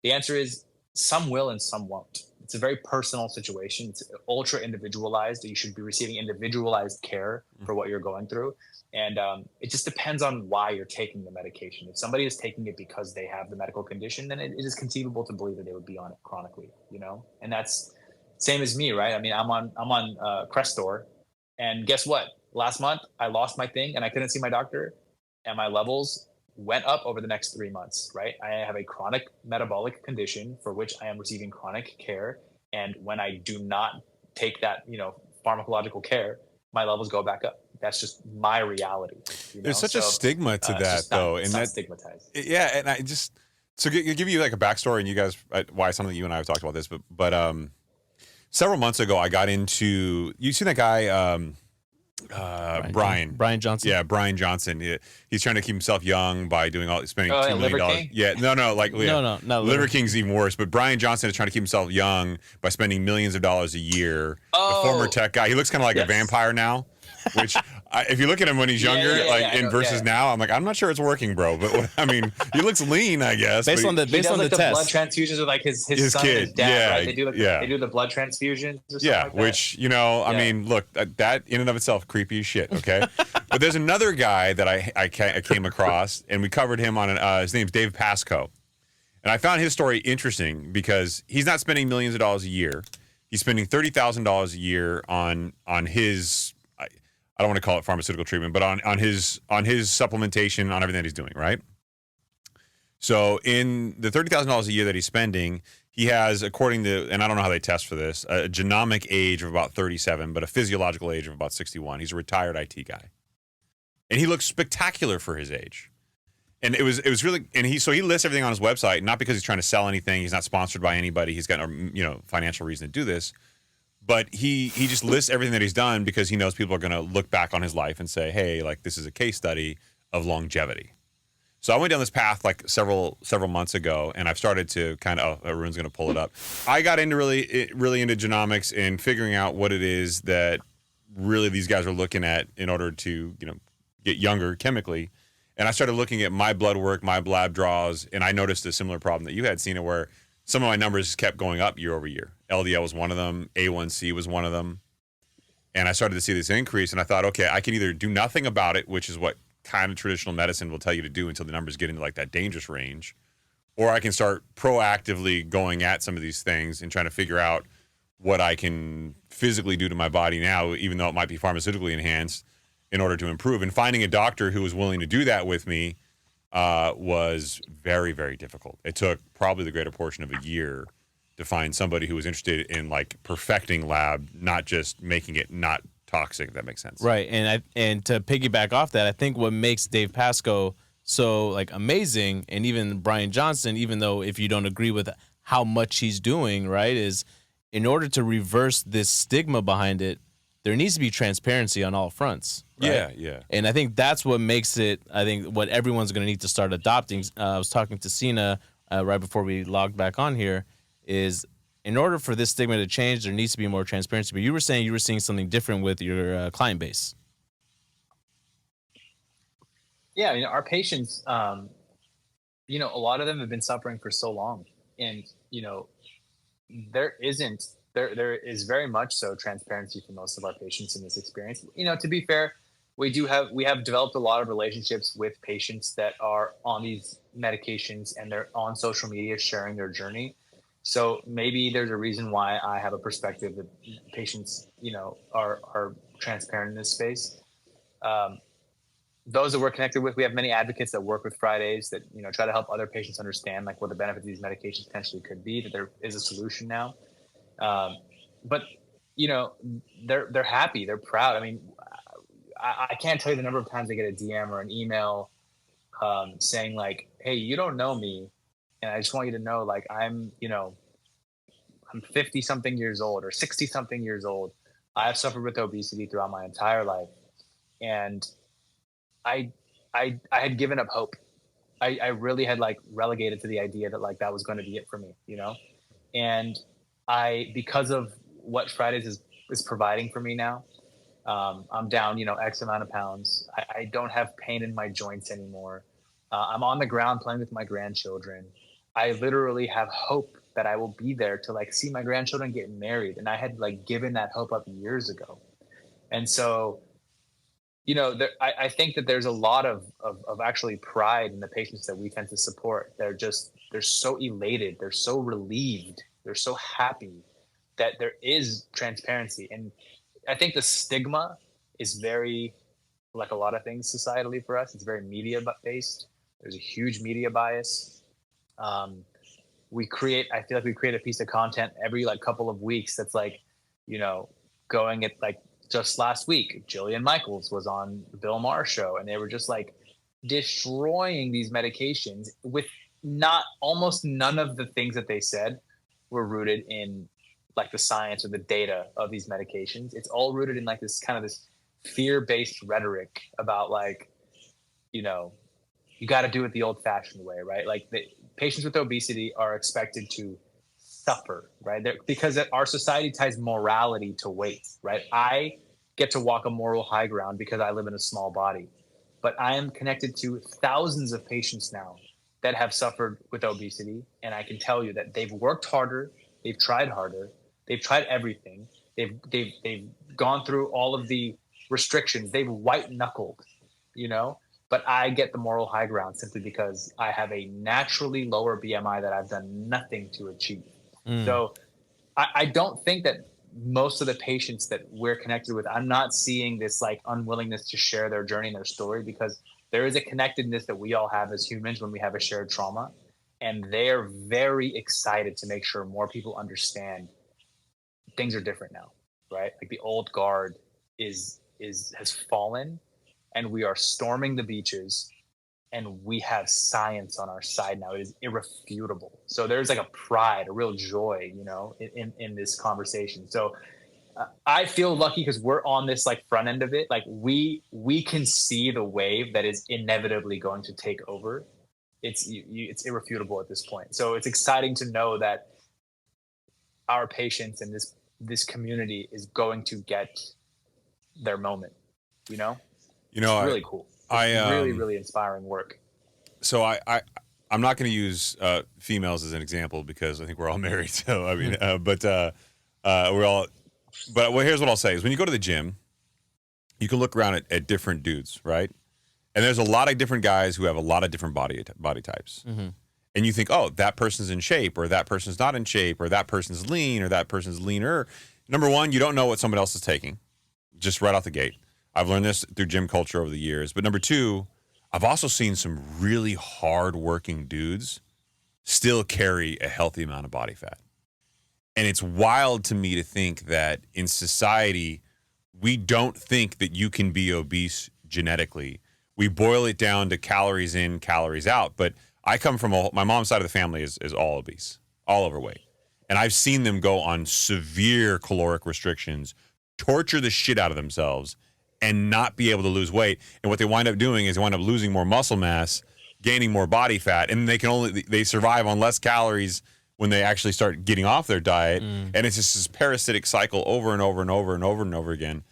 Speaker 5: The answer is some will and some won't. It's a very personal situation. It's ultra individualized. You should be receiving individualized care for what you're going through. And it just depends on why you're taking the medication. If somebody is taking it because they have the medical condition, then it is conceivable to believe that they would be on it chronically, and that's same as me, right? I mean, I'm on Crestor, and guess what? Last month I lost my thing and I couldn't see my doctor, and my levels went up over the next 3 months, right? I have a chronic metabolic condition for which I am receiving chronic care. And when I do not take that, pharmacological care, my levels go back up. That's just my reality.
Speaker 1: There's such a stigma to that, though,
Speaker 5: and that stigmatized.
Speaker 1: Yeah, and I just give you like a backstory, and you guys, why something you and I have talked about this, but several months ago, I got into, you see that guy, Brian
Speaker 2: Johnson.
Speaker 1: Yeah, Brian Johnson. He's trying to keep himself young by doing spending $2 million.
Speaker 2: King?
Speaker 1: Yeah, no, Liver King's even worse. But Brian Johnson is trying to keep himself young by spending millions of dollars a year. The former tech guy. He looks kind of like a vampire now. Which, if you look at him when he's younger, versus now, I'm like, I'm not sure it's working, bro. But I mean, he looks lean, I guess.
Speaker 2: Based on the test,
Speaker 5: blood transfusions with like his son
Speaker 1: kid.
Speaker 5: And his dad.
Speaker 1: Yeah,
Speaker 5: right? They do the blood transfusions. Or something like that.
Speaker 1: Which I mean, look, that in and of itself, creepy as shit. Okay, but there's another guy that I came across, and we covered him on his name's Dave Pascoe, and I found his story interesting because he's not spending millions of dollars a year. He's spending $30,000 a year on his. I don't want to call it pharmaceutical treatment, but on his supplementation, on everything that he's doing, right? So in the $30,000 a year that he's spending, he has, according to, and I don't know how they test for this, a genomic age of about 37, but a physiological age of about 61. He's a retired IT guy. And he looks spectacular for his age. And it was really, and he lists everything on his website, not because he's trying to sell anything. He's not sponsored by anybody. He's got no, financial reason to do this. But he just lists everything that he's done because he knows people are going to look back on his life and say, hey, like, this is a case study of longevity. So I went down this path like several months ago, and I've started to kind of, Arun's going to pull it up. I got into really into genomics and figuring out what it is that really these guys are looking at in order to, get younger chemically. And I started looking at my blood work, my lab draws, and I noticed a similar problem that you had, Sina, where some of my numbers kept going up year over year. LDL was one of them. A1C was one of them. And I started to see this increase, and I thought, okay, I can either do nothing about it, which is what kind of traditional medicine will tell you to do until the numbers get into like that dangerous range, or I can start proactively going at some of these things and trying to figure out what I can physically do to my body now, even though it might be pharmaceutically enhanced, in order to improve. And finding a doctor who was willing to do that with me was very, very difficult. It took probably the greater portion of a year to find somebody who was interested in like perfecting lab, not just making it not toxic, if that makes sense.
Speaker 2: Right. And to piggyback off that, I think what makes Dave Pascoe so like amazing, and even Brian Johnson, even though if you don't agree with how much he's doing, right, is in order to reverse this stigma behind it, there needs to be transparency on all fronts. Right?
Speaker 1: Yeah.
Speaker 2: And I think that's what makes it, I think, what everyone's going to need to start adopting. I was talking to Sina right before we logged back on here, is in order for this stigma to change, there needs to be more transparency. But you were saying you were seeing something different with your client base.
Speaker 5: Yeah, our patients, a lot of them have been suffering for so long. And, there is very much so transparency for most of our patients in this experience. To be fair, we have developed a lot of relationships with patients that are on these medications and they're on social media sharing their journey. So maybe there's a reason why I have a perspective that patients, are transparent in this space. Those that we're connected with, we have many advocates that work with Fridays that, try to help other patients understand like what the benefits of these medications potentially could be, that there is a solution now. But they're happy, they're proud. I mean, I can't tell you the number of times I get a DM or an email saying like, hey, you don't know me, and I just want you to know, like, I'm 50 something years old or 60 something years old. I have suffered with obesity throughout my entire life, and I had given up hope. I really had like relegated to the idea that like that was going to be it for me, and because of what Fridays is providing for me now, I'm down, X amount of pounds. I don't have pain in my joints anymore. I'm on the ground playing with my grandchildren. I literally have hope that I will be there to like see my grandchildren get married. And I had like given that hope up years ago. And so, I think that there's a lot of actually pride in the patients that we tend to support. They're so elated. They're so relieved. They're so happy that there is transparency. And I think the stigma is very, like a lot of things societally for us, it's very media based. There's a huge media bias. I feel like we create a piece of content every like couple of weeks that's like, you know, going at like just last week, Jillian Michaels was on the Bill Maher show, and they were just like destroying these medications with almost none of the things that they said were rooted in like the science or the data of these medications. It's all rooted in like this kind of this fear-based rhetoric about like, you know, you got to do it the old-fashioned way, right? Like the patients with obesity are expected to suffer, right? Because our society ties morality to weight, right? I get to walk a moral high ground because I live in a small body, but I am connected to thousands of patients now that have suffered with obesity, and I can tell you that they've worked harder, they've tried harder, they've tried everything, they've gone through all of the restrictions, they've white knuckled, you know. But I get the moral high ground simply because I have a naturally lower BMI that I've done nothing to achieve. So I don't think that most of the patients that we're connected with, I'm not seeing this like unwillingness to share their journey and their story, because there is a connectedness that we all have as humans when we have a shared trauma. And they're very excited to make sure more people understand things are different now, right? Like the old guard has fallen, and we are storming the beaches, and we have science on our side now. It is irrefutable. So there's like a pride, a real joy, you know, in this conversation. So I feel lucky because we're on this like front end of it. Like we can see the wave that is inevitably going to take over. It's irrefutable at this point. So it's exciting to know that our patients and this community is going to get their moment, you know?
Speaker 1: You know,
Speaker 5: it's really cool. It's really, really inspiring work.
Speaker 1: So I'm not going to use females as an example because I think we're all married. So I mean, we're all. But here's what I'll say: is when you go to the gym, you can look around at different dudes, right? And there's a lot of different guys who have a lot of different body types. Mm-hmm. And you think, oh, that person's in shape, or that person's not in shape, or that person's lean, or that person's leaner. Number one, you don't know what somebody else is taking, just right off the gate. I've learned this through gym culture over the years. But number two, I've also seen some really hard-working dudes still carry a healthy amount of body fat. And it's wild to me to think that in society, we don't think that you can be obese genetically. We boil it down to calories in, calories out. But I come from my mom's side of the family is all obese, all overweight. And I've seen them go on severe caloric restrictions, torture the shit out of themselves, and not be able to lose weight. And what they wind up doing is they wind up losing more muscle mass, gaining more body fat, and they survive on less calories when they actually start getting off their diet. And it's just this parasitic cycle over and over and over and over and over again.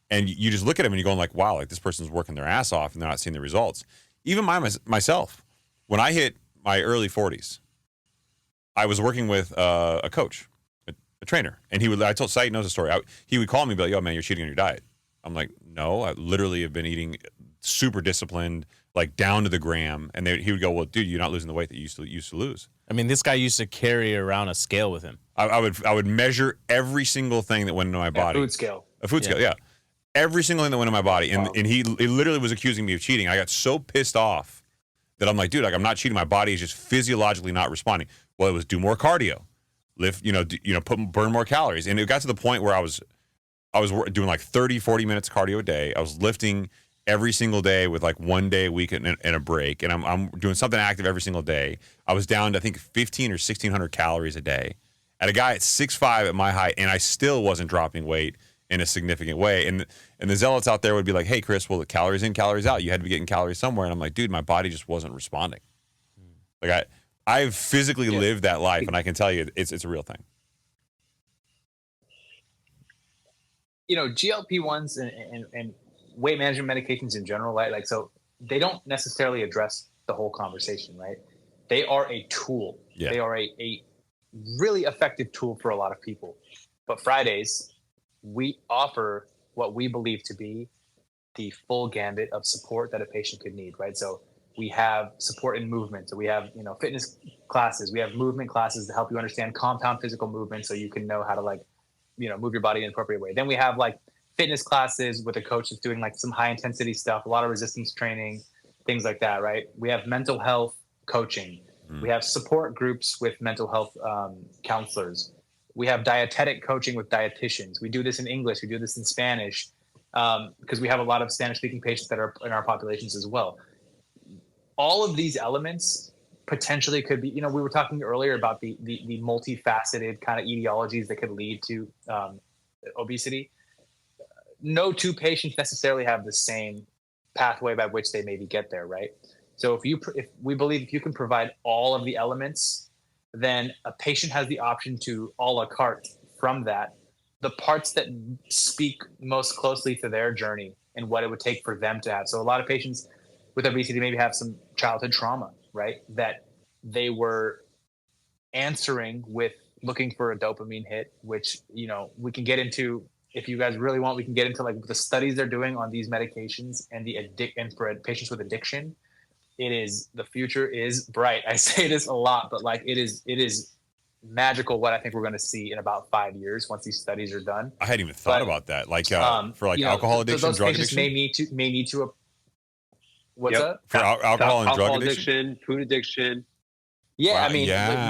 Speaker 1: And you just look at them and you're going like, wow, like this person's working their ass off and they're not seeing the results. Even myself, when I hit my early 40s, I was working with a coach, a trainer, and I told Saied knows the story. He would call me and be like, yo, man, you're cheating on your diet. I'm like, no, I literally have been eating super disciplined, like down to the gram. And he would go, well, dude, you're not losing the weight that you used to lose.
Speaker 2: I mean, this guy used to carry around a scale with him.
Speaker 1: I would measure every single thing that went into my body.
Speaker 5: Food scale.
Speaker 1: A food scale, yeah. Every single thing that went into my body. And he literally was accusing me of cheating. I got so pissed off that I'm like, dude, like I'm not cheating. My body is just physiologically not responding. Well, it was do more cardio, lift, burn more calories. And it got to the point where I was doing like 30, 40 minutes cardio a day. I was lifting every single day with like 1 day a week and a break. And I'm doing something active every single day. I was down to, I think, 15 or 1,600 calories a day. At a guy at 6'5" at my height, and I still wasn't dropping weight in a significant way. And the zealots out there would be like, hey, Chris, well, the calories in, calories out. You had to be getting calories somewhere. And I'm like, dude, my body just wasn't responding. Like I've physically lived that life, and I can tell you it's a real thing.
Speaker 5: You know, GLP-1s and weight management medications in general, right? Like, so they don't necessarily address the whole conversation, right? They are a tool. Yeah. They are a really effective tool for a lot of people. But Fridays, we offer what we believe to be the full gambit of support that a patient could need, right? So we have support in movement. So we have, fitness classes. We have movement classes to help you understand compound physical movement so you can know how to move your body in an appropriate way. Then we have like fitness classes with a coach that's doing like some high intensity stuff, a lot of resistance training, things like that, right? We have mental health coaching. We have support groups with mental health counselors. We have dietetic coaching with dietitians. We do this in English. We do this in Spanish, because we have a lot of Spanish-speaking patients that are in our populations as well. All of these elements potentially could be, we were talking earlier about the multifaceted kind of etiologies that could lead to obesity. No two patients necessarily have the same pathway by which they maybe get there, right? So if we believe if you can provide all of the elements, then a patient has the option to a la carte from that the parts that speak most closely to their journey and what it would take for them to have. So a lot of patients with obesity maybe have some childhood trauma, right? That they were answering with looking for a dopamine hit, which, we can get into, if you guys really want, we can get into like the studies they're doing on these medications and and for patients with addiction. The future is bright. I say this a lot, but like it is magical what I think we're going to see in about 5 years once these studies are done.
Speaker 1: I hadn't even thought about that. Like for like alcohol addiction,
Speaker 5: those
Speaker 1: drug
Speaker 5: patients
Speaker 1: addiction.
Speaker 5: may need to. What's
Speaker 4: Yep.
Speaker 5: up?
Speaker 1: For alcohol and drug addiction,
Speaker 4: food addiction.
Speaker 5: Yeah,
Speaker 1: Wow.
Speaker 5: I mean,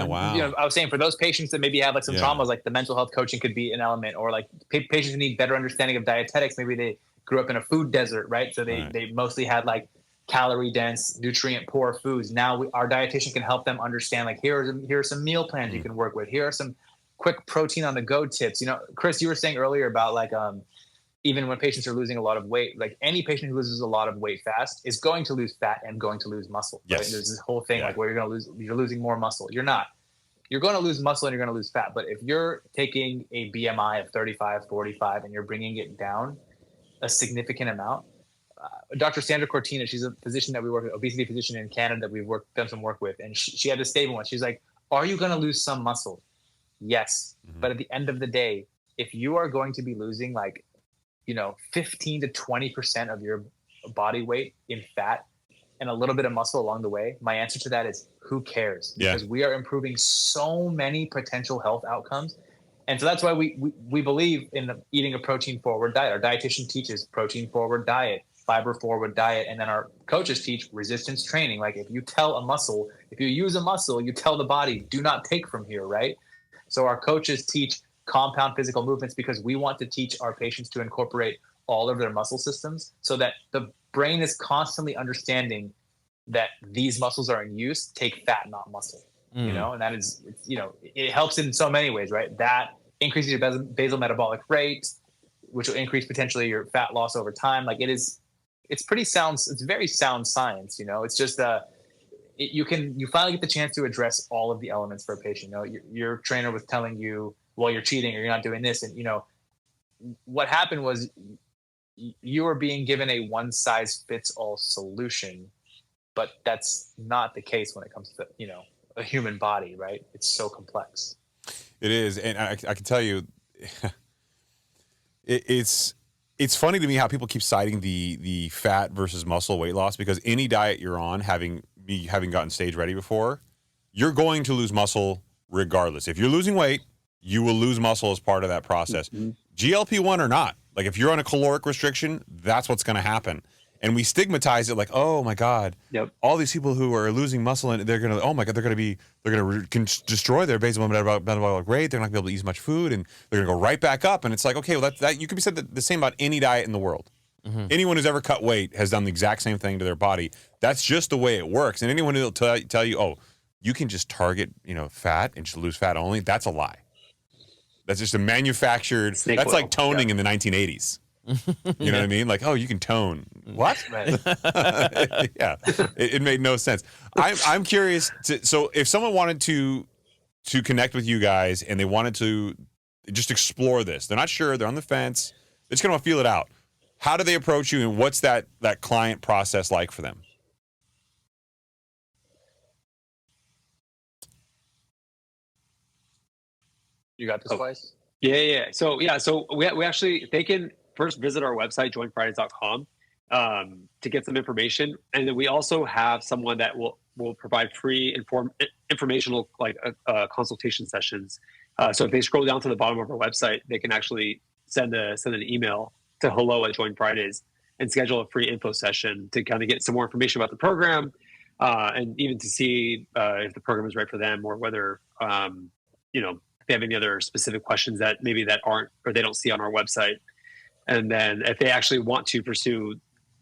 Speaker 1: Wow.
Speaker 5: I was saying for those patients that maybe have like some traumas, like the mental health coaching could be an element, or like patients who need better understanding of dietetics. Maybe they grew up in a food desert, right? So they mostly had like calorie dense, nutrient poor foods. Now our dietitian can help them understand like here are some meal plans you can work with. Here are some quick protein on the go tips. Chris, you were saying earlier about like even when patients are losing a lot of weight, like any patient who loses a lot of weight fast is going to lose fat and going to lose muscle. Right?
Speaker 1: Yes.
Speaker 5: There's this whole thing like where you're losing more muscle. You're not. You're going to lose muscle and you're going to lose fat. But if you're taking a BMI of 35, 45, and you're bringing it down a significant amount, Dr. Sandra Cortina, she's a physician that we work with, obesity physician in Canada that we've done some work with. And she had this statement once. She's like, are you going to lose some muscle? Yes. But at the end of the day, if you are going to be losing like, 15 to 20% of your body weight in fat and a little bit of muscle along the way, my answer to that is who cares? Because we are improving so many potential health outcomes. And so that's why we believe in eating a protein forward diet. Our dietitian teaches protein forward diet, fiber forward diet. And then our coaches teach resistance training. Like if you use a muscle, you tell the body, do not take from here, right? So our coaches teach compound physical movements because we want to teach our patients to incorporate all of their muscle systems so that the brain is constantly understanding that these muscles are in use, take fat, not muscle, and that is, it helps in so many ways, right? That increases your basal metabolic rate, which will increase potentially your fat loss over time. Like it's very sound science, it's just, you finally get the chance to address all of the elements for a patient. Your trainer was telling you, well, you're cheating or you're not doing this. And, what happened was you were being given a one size fits all solution, but that's not the case when it comes to, a human body, right? It's so complex.
Speaker 1: It is. And I can tell you, it's funny to me how people keep citing the fat versus muscle weight loss, because any diet you're on, having gotten stage ready before, you're going to lose muscle regardless. If you're losing weight, you will lose muscle as part of that process. GLP-1 or not. Like if you're on a caloric restriction, that's what's going to happen. And we stigmatize it like, oh my God, all these people who are losing muscle and they're going to destroy their basal metabolic rate. They're not going to be able to eat as much food and they're going to go right back up. And it's like, okay, well that you could be said the same about any diet in the world. Anyone who's ever cut weight has done the exact same thing to their body. That's just the way it works. And anyone who'll tell you, oh, you can just target, fat and just lose fat only, that's a lie. That's just a manufactured. That's like toning in the 1980s. You know what I mean? Like, oh, you can tone. What?
Speaker 5: Right.
Speaker 1: Yeah, it made no sense. I'm curious. So, if someone wanted to connect with you guys and they wanted to just explore this, they're not sure, they're on the fence, they're just gonna feel it out. How do they approach you, and what's that client process like for them?
Speaker 5: You got this, Weiss?
Speaker 4: Yeah. So we actually, they can first visit our website, joinfridays.com, to get some information. And then we also have someone that will provide free informational consultation sessions. So if they scroll down to the bottom of our website, they can actually send an email to hello@joinfridays and schedule a free info session to kind of get some more information about the program, and even to see if the program is right for them, or whether if they have any other specific questions that maybe that aren't, or they don't see on our website. And then if they actually want to pursue,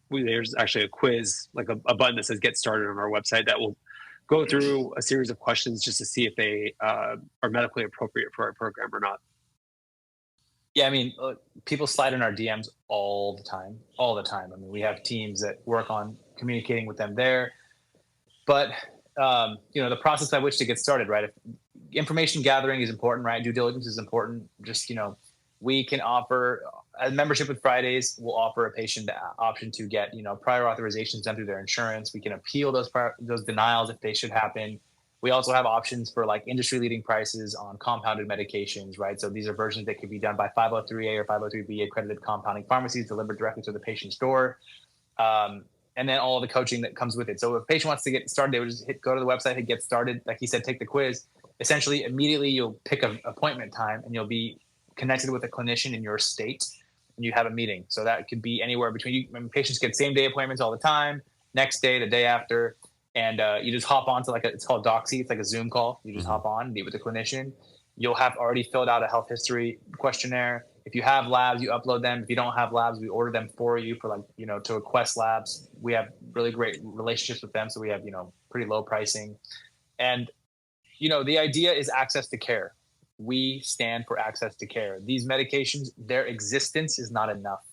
Speaker 4: there's actually a quiz, like a button that says get started on our website that will go through a series of questions just to see if they are medically appropriate for our program or not.
Speaker 5: Yeah, I mean, people slide in our DMs all the time. I mean, we have teams that work on communicating with them there. But, the process by which to get started, right? If information gathering is important, right? Due diligence is important. Just, we can offer a membership with Fridays. We'll offer a patient the option to get, prior authorizations done through their insurance. We can appeal those denials if they should happen. We also have options for like industry-leading prices on compounded medications, right? So these are versions that could be done by 503A or 503B accredited compounding pharmacies delivered directly to the patient's door. And then all of the coaching that comes with it. So if a patient wants to get started, they would just go to the website, hit get started. Like he said, take the quiz. Essentially, immediately you'll pick an appointment time and you'll be connected with a clinician in your state and you have a meeting. So that could be anywhere between patients get same day appointments all the time, next day, the day after. And you just hop on to it's called Doxy. It's like a Zoom call. You just hop on, meet with the clinician. You'll have already filled out a health history questionnaire. If you have labs, you upload them. If you don't have labs, we order them for you for to request labs. We have really great relationships with them. So we have, pretty low pricing. And, the idea is access to care. We stand for access to care. These medications, their existence is not enough.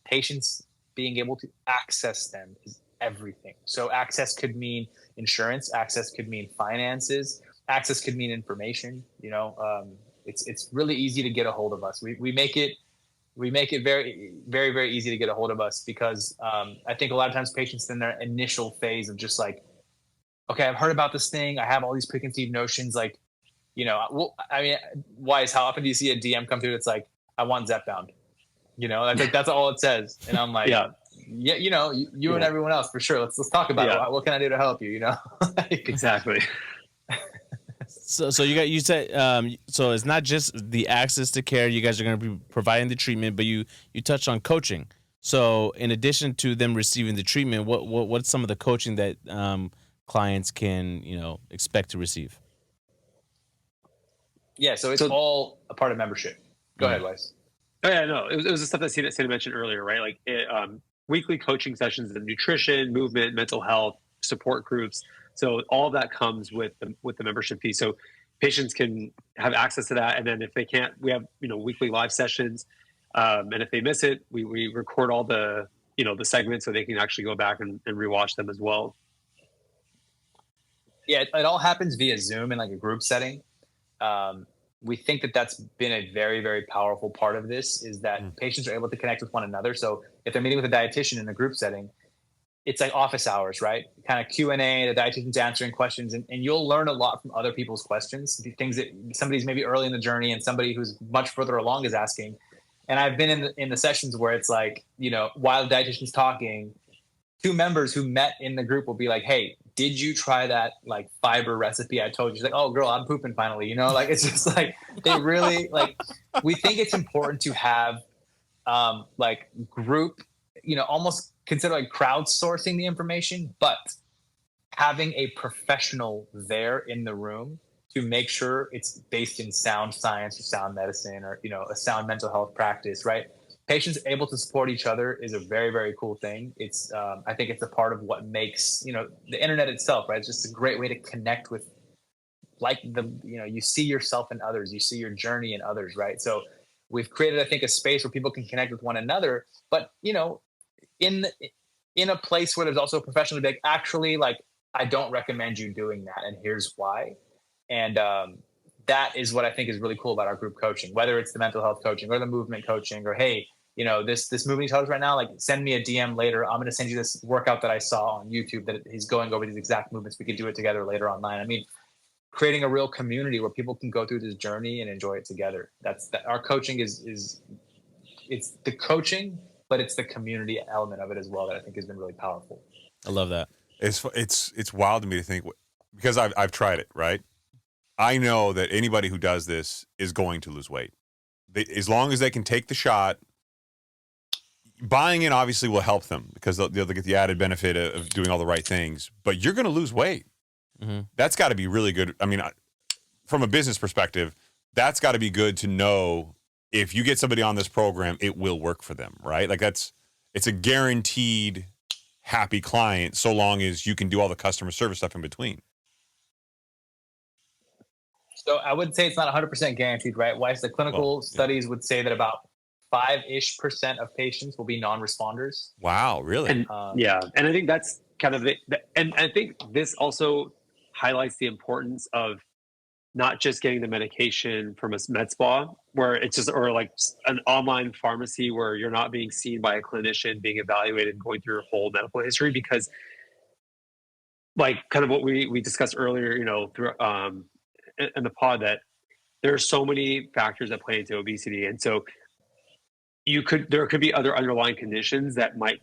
Speaker 5: Patients being able to access them is everything. So access could mean insurance, access could mean finances, access could mean information. It's really easy to get a hold of us. We make it very, very, very easy to get a hold of us because I think a lot of times patients in their initial phase of just like, okay, I've heard about this thing. I have all these preconceived notions. Weiss, how often do you see a DM come through that's like, I want Zepbound? That's all it says. And I'm like, yeah, you and everyone else for sure. Let's talk about it. What can I do to help you?
Speaker 4: Exactly.
Speaker 2: So you said so it's not just the access to care. You guys are going to be providing the treatment, but you touched on coaching. So in addition to them receiving the treatment, what's some of the coaching that clients can expect to receive?
Speaker 5: Yeah, so it's all a part of membership. Go ahead, Weiss.
Speaker 4: Oh yeah, no, it was the stuff that Sina mentioned earlier, right? Like weekly coaching sessions in nutrition, movement, mental health, support groups. So all of that comes with the membership fee. So patients can have access to that, and then if they can't, we have weekly live sessions. And if they miss it, we record all the the segments so they can actually go back and rewatch them as well.
Speaker 5: Yeah, it all happens via Zoom in like a group setting. We think that that's been a very, very powerful part of this is that patients are able to connect with one another. So if they're meeting with a dietitian in a group setting, it's like office hours, right? Kind of Q&A, the dietitian's answering questions, and you'll learn a lot from other people's questions, things that somebody's maybe early in the journey and somebody who's much further along is asking. And I've been in the sessions where it's like, while the dietitian's talking, two members who met in the group will be like, hey, did you try that like fiber recipe I told you? She's like, oh girl, I'm pooping finally. It's just like, they really we think it's important to have group, almost consider like crowdsourcing the information, but having a professional there in the room to make sure it's based in sound science or sound medicine or, a sound mental health practice, right? Patients able to support each other is a very, very cool thing. It's, I think it's a part of what makes, the internet itself, right? It's just a great way to connect with you see yourself in others, you see your journey in others, right? So we've created, I think, a space where people can connect with one another, but, in a place where there's also a professional like, actually, I don't recommend you doing that. And here's why. And, that is what I think is really cool about our group coaching, whether it's the mental health coaching or the movement coaching or, hey, this movement coach right now, send me a DM later. I'm going to send you this workout that I saw on YouTube that he's going over these exact movements. We could do it together later online. I mean, creating a real community where people can go through this journey and enjoy it together. Our coaching it's the coaching, but it's the community element of it as well that I think has been really powerful.
Speaker 2: I love that.
Speaker 1: It's wild to me to think, because I've tried it, right? I know that anybody who does this is going to lose weight. As long as they can take the shot, buying it obviously will help them because they'll get the added benefit of doing all the right things, but you're going to lose weight. Mm-hmm. That's got to be really good. I mean, from a business perspective, that's got to be good to know. If you get somebody on this program, it will work for them, right? Like it's a guaranteed happy client so long as you can do all the customer service stuff in between.
Speaker 5: So I would say it's not 100% guaranteed, right? Weiss, the clinical studies would say that about 5-ish% of patients will be non-responders.
Speaker 1: Wow, really?
Speaker 4: And, and I think that's kind of it. And I think this also highlights the importance of not just getting the medication from a med spa where it's just, or like an online pharmacy where you're not being seen by a clinician, being evaluated and going through your whole medical history, because like kind of what we discussed earlier, you know, through in the pod, that there are so many factors that play into obesity. And so there could be other underlying conditions that might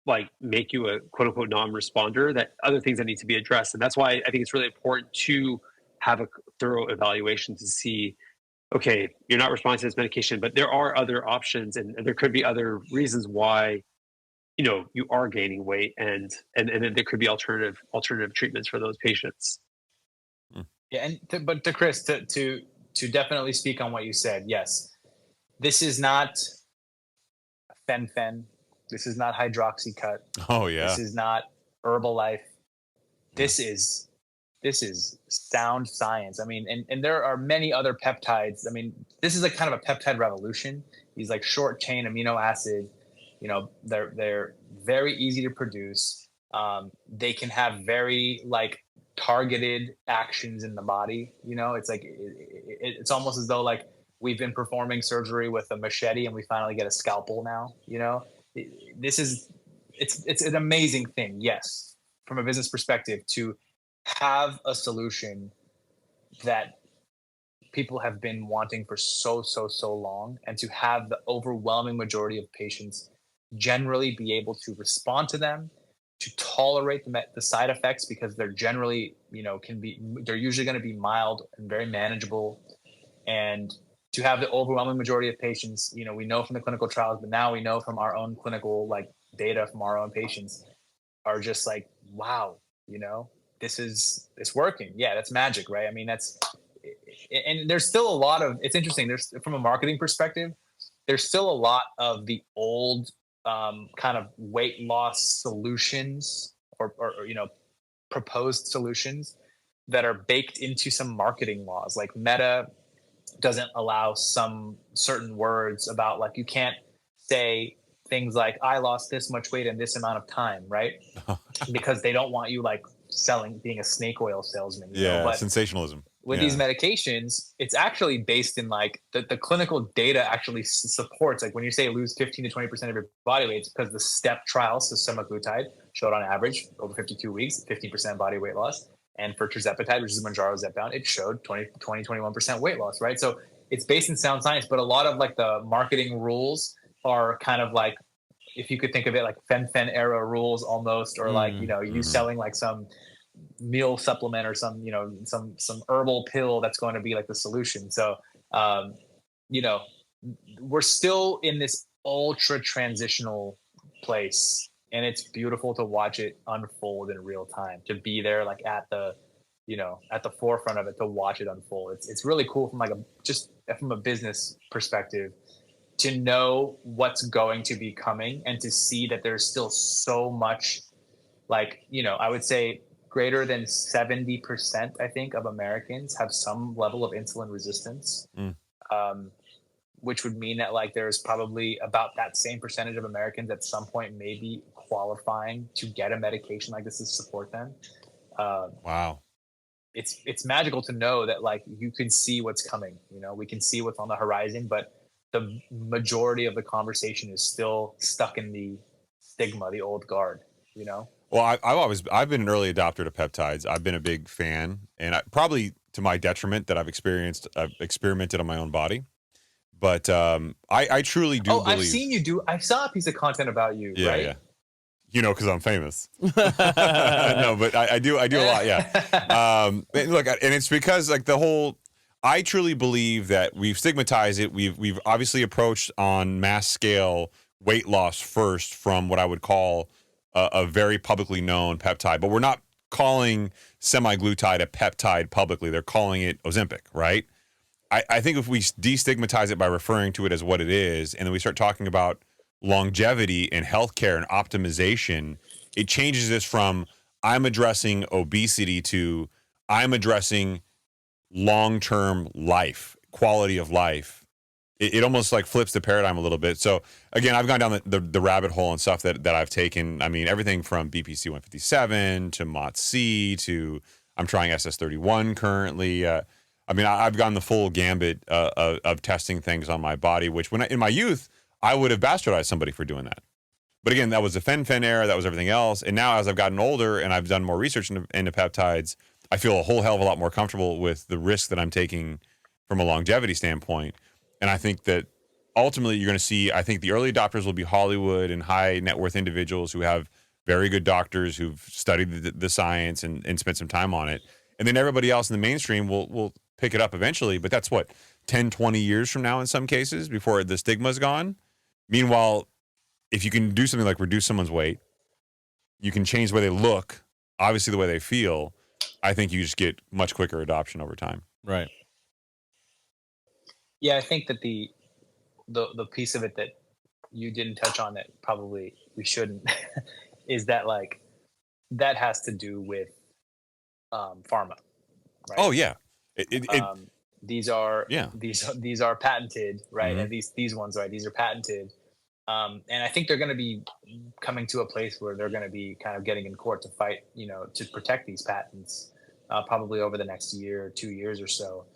Speaker 4: like make you a quote unquote non-responder, that other things that need to be addressed. And that's why I think it's really important to have a thorough evaluation to see, okay, you're not responding to this medication, but there are other options, and there could be other reasons why, you know, you are gaining weight, and then there could be alternative treatments for those patients.
Speaker 5: Yeah, but to Chris, to definitely speak on what you said, yes, this is not fen. This is not hydroxycut.
Speaker 1: Oh yeah.
Speaker 5: This is not Herbalife. This is sound science. I mean, and there are many other peptides. I mean, this is like kind of a peptide revolution. These like short chain amino acid, you know, they're very easy to produce. They can have very like targeted actions in the body. You know, it's like it's almost as though like we've been performing surgery with a machete and we finally get a scalpel now. You know, it's an amazing thing. Yes, from a business perspective, to have a solution that people have been wanting for so long, and to have the overwhelming majority of patients generally be able to respond to them, to tolerate the side effects, because they're generally, you know, they're usually going to be mild and very manageable, and to have the overwhelming majority of patients, you know, we know from the clinical trials, but now we know from our own clinical like data from our own patients, are just like, wow, you know, it's working. Yeah, that's magic, right? I mean, and there's still a lot of, it's interesting. There's, from a marketing perspective, there's still a lot of the old kind of weight loss solutions or, you know, proposed solutions that are baked into some marketing laws. Like Meta doesn't allow some certain words about, like, you can't say things like, I lost this much weight in this amount of time, right? Because they don't want you like being a snake oil salesman. You know? But
Speaker 1: sensationalism.
Speaker 5: With these medications, it's actually based in like the clinical data actually supports, like when you say lose 15 to 20% of your body weight, it's because the STEP trials, so Semaglutide, showed on average over 52 weeks, 15% body weight loss. And for Tirzepatide, which is Mounjaro Zepbound, it showed 21% weight loss, right? So it's based in sound science, but a lot of like the marketing rules are kind of like, if you could think of it like fen era rules almost, or like, you know, you selling like some meal supplement or some, you know, some herbal pill that's going to be like the solution. So, you know, we're still in this ultra transitional place, and it's beautiful to watch it unfold in real time, to be there like at the, you know, at the forefront of it, to watch it unfold. It's really cool from like just from a business perspective, to know what's going to be coming, and to see that there's still so much, like, you know, I would say greater than 70%, I think, of Americans have some level of insulin resistance, which would mean that like there's probably about that same percentage of Americans at some point maybe qualifying to get a medication like this to support them.
Speaker 1: Wow.
Speaker 5: It's magical to know that like you can see what's coming, you know, we can see what's on the horizon, but the majority of the conversation is still stuck in the stigma, the old guard, you know?
Speaker 1: Well, I've been an early adopter to peptides. I've been a big fan, and probably to my detriment that I've experimented on my own body. But I truly do believe.
Speaker 5: I've seen you do. I saw a piece of content about you.
Speaker 1: Yeah,
Speaker 5: right?
Speaker 1: yeah. You know, because I'm famous. No, but I do a lot. Yeah. Look, and it's because like the whole. I truly believe that we've stigmatized it. We've obviously approached on mass scale weight loss first from what I would call a very publicly known peptide, but we're not calling semaglutide a peptide publicly. They're calling it Ozempic, right? I think if we destigmatize it by referring to it as what it is, and then we start talking about longevity and healthcare and optimization, it changes this from I'm addressing obesity to I'm addressing long-term life, quality of life. It almost like flips the paradigm a little bit. So again, I've gone down the rabbit hole and stuff that I've taken. I mean, everything from BPC 157 to MOTS-C to I'm trying SS31 currently. I mean, I've gone the full gambit of testing things on my body, which in my youth, I would have bastardized somebody for doing that. But again, that was the fen-phen era. That was everything else. And now as I've gotten older and I've done more research into peptides, I feel a whole hell of a lot more comfortable with the risk that I'm taking from a longevity standpoint. And I think that ultimately you're going to see, I think the early adopters will be Hollywood and high net worth individuals who have very good doctors who've studied the science and spent some time on it. And then everybody else in the mainstream will pick it up eventually. But that's what, 10, 20 years from now in some cases before the stigma's gone. Meanwhile, if you can do something like reduce someone's weight, you can change the way they look, obviously the way they feel, I think you just get much quicker adoption over time.
Speaker 2: Right.
Speaker 5: Yeah, I think that the piece of it that you didn't touch on that probably we shouldn't is that like that has to do with pharma. Right?
Speaker 1: Oh yeah.
Speaker 5: These are these are patented, right?
Speaker 1: Mm-hmm.
Speaker 5: And these ones, right? These are patented. And I think they're going to be coming to a place where they're going to be kind of getting in court to fight, to protect these patents, probably over the next year, 2 years or so,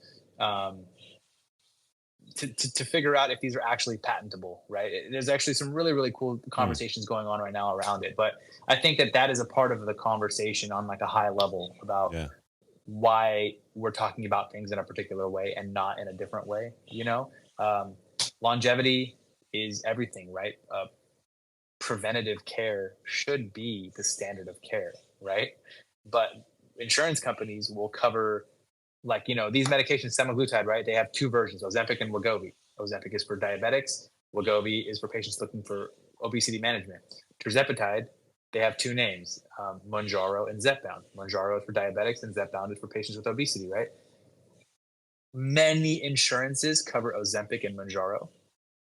Speaker 5: to figure out if these are actually patentable, right? There's actually some really, really cool conversations going on right now around it. But I think that is a part of the conversation on like a high level about why we're talking about things in a particular way and not in a different way, longevity is everything, right? Preventative care should be the standard of care, right? But insurance companies will cover, like, these medications, Semaglutide, right? They have two versions, Ozempic and Wegovy. Ozempic is for diabetics. Wegovy is for patients looking for obesity management. Tirzepatide, they have two names, Mounjaro and Zepbound. Mounjaro is for diabetics and Zepbound is for patients with obesity, right? Many insurances cover Ozempic and Mounjaro,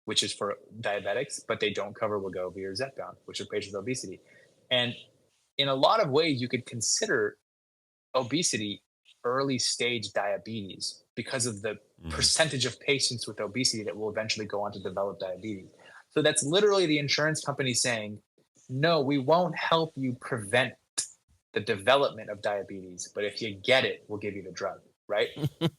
Speaker 5: which is for diabetics, but they don't cover Wegovy or Zepbound, which are patients with obesity. And in a lot of ways, you could consider obesity early stage diabetes because of the percentage of patients with obesity that will eventually go on to develop diabetes. So that's literally the insurance company saying, no, we won't help you prevent the development of diabetes, but if you get it, we'll give you the drug, right?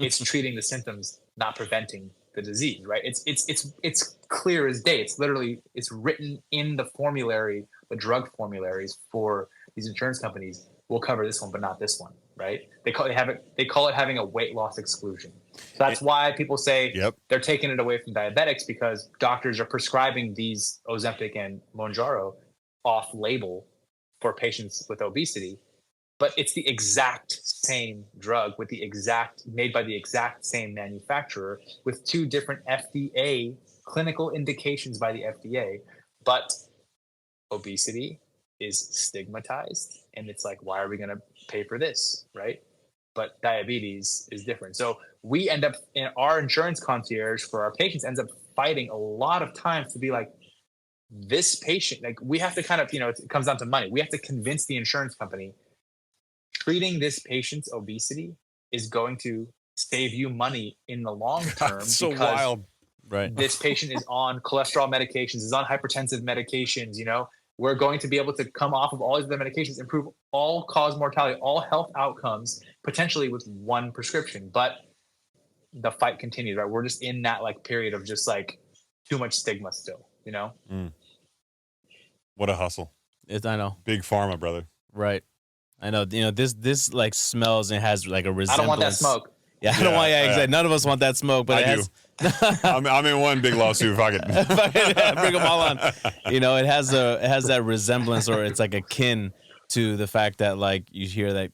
Speaker 5: It's treating the symptoms, not preventing the disease, right? It's clear as day. It's written in the formulary, the drug formularies for these insurance companies. We'll cover this one, but not this one, right? They call it having a weight loss exclusion. So that's why people say they're taking it away from diabetics, because doctors are prescribing these Ozempic and Mounjaro off label for patients with obesity, but it's the exact same drug made by the exact same manufacturer with two different FDA clinical indications by the FDA. But obesity is stigmatized, and it's like, why are we going to pay for this, right? But diabetes is different. So we end up, in our insurance concierge for our patients, ends up fighting a lot of times to be like, this patient, like, we have to kind of, it comes down to money. We have to convince the insurance company treating this patient's obesity is going to save you money in the long term.
Speaker 1: So wild, right?
Speaker 5: This patient is on cholesterol medications, is on hypertensive medications. We're going to be able to come off of all these other medications, improve all cause mortality, all health outcomes, potentially with one prescription. But the fight continues, right? We're just in that like period of just like too much stigma still,
Speaker 1: What a hustle.
Speaker 2: I know.
Speaker 1: Big pharma, brother.
Speaker 2: Right. I know. This like smells and has like a resemblance.
Speaker 5: I don't want that smoke.
Speaker 2: Yeah, I don't want. Yeah, exactly. None of us want that smoke, but
Speaker 1: I do. I'm in one big lawsuit. Fuck it.
Speaker 2: Bring them all on. It has that resemblance, or it's like akin to the fact that like you hear that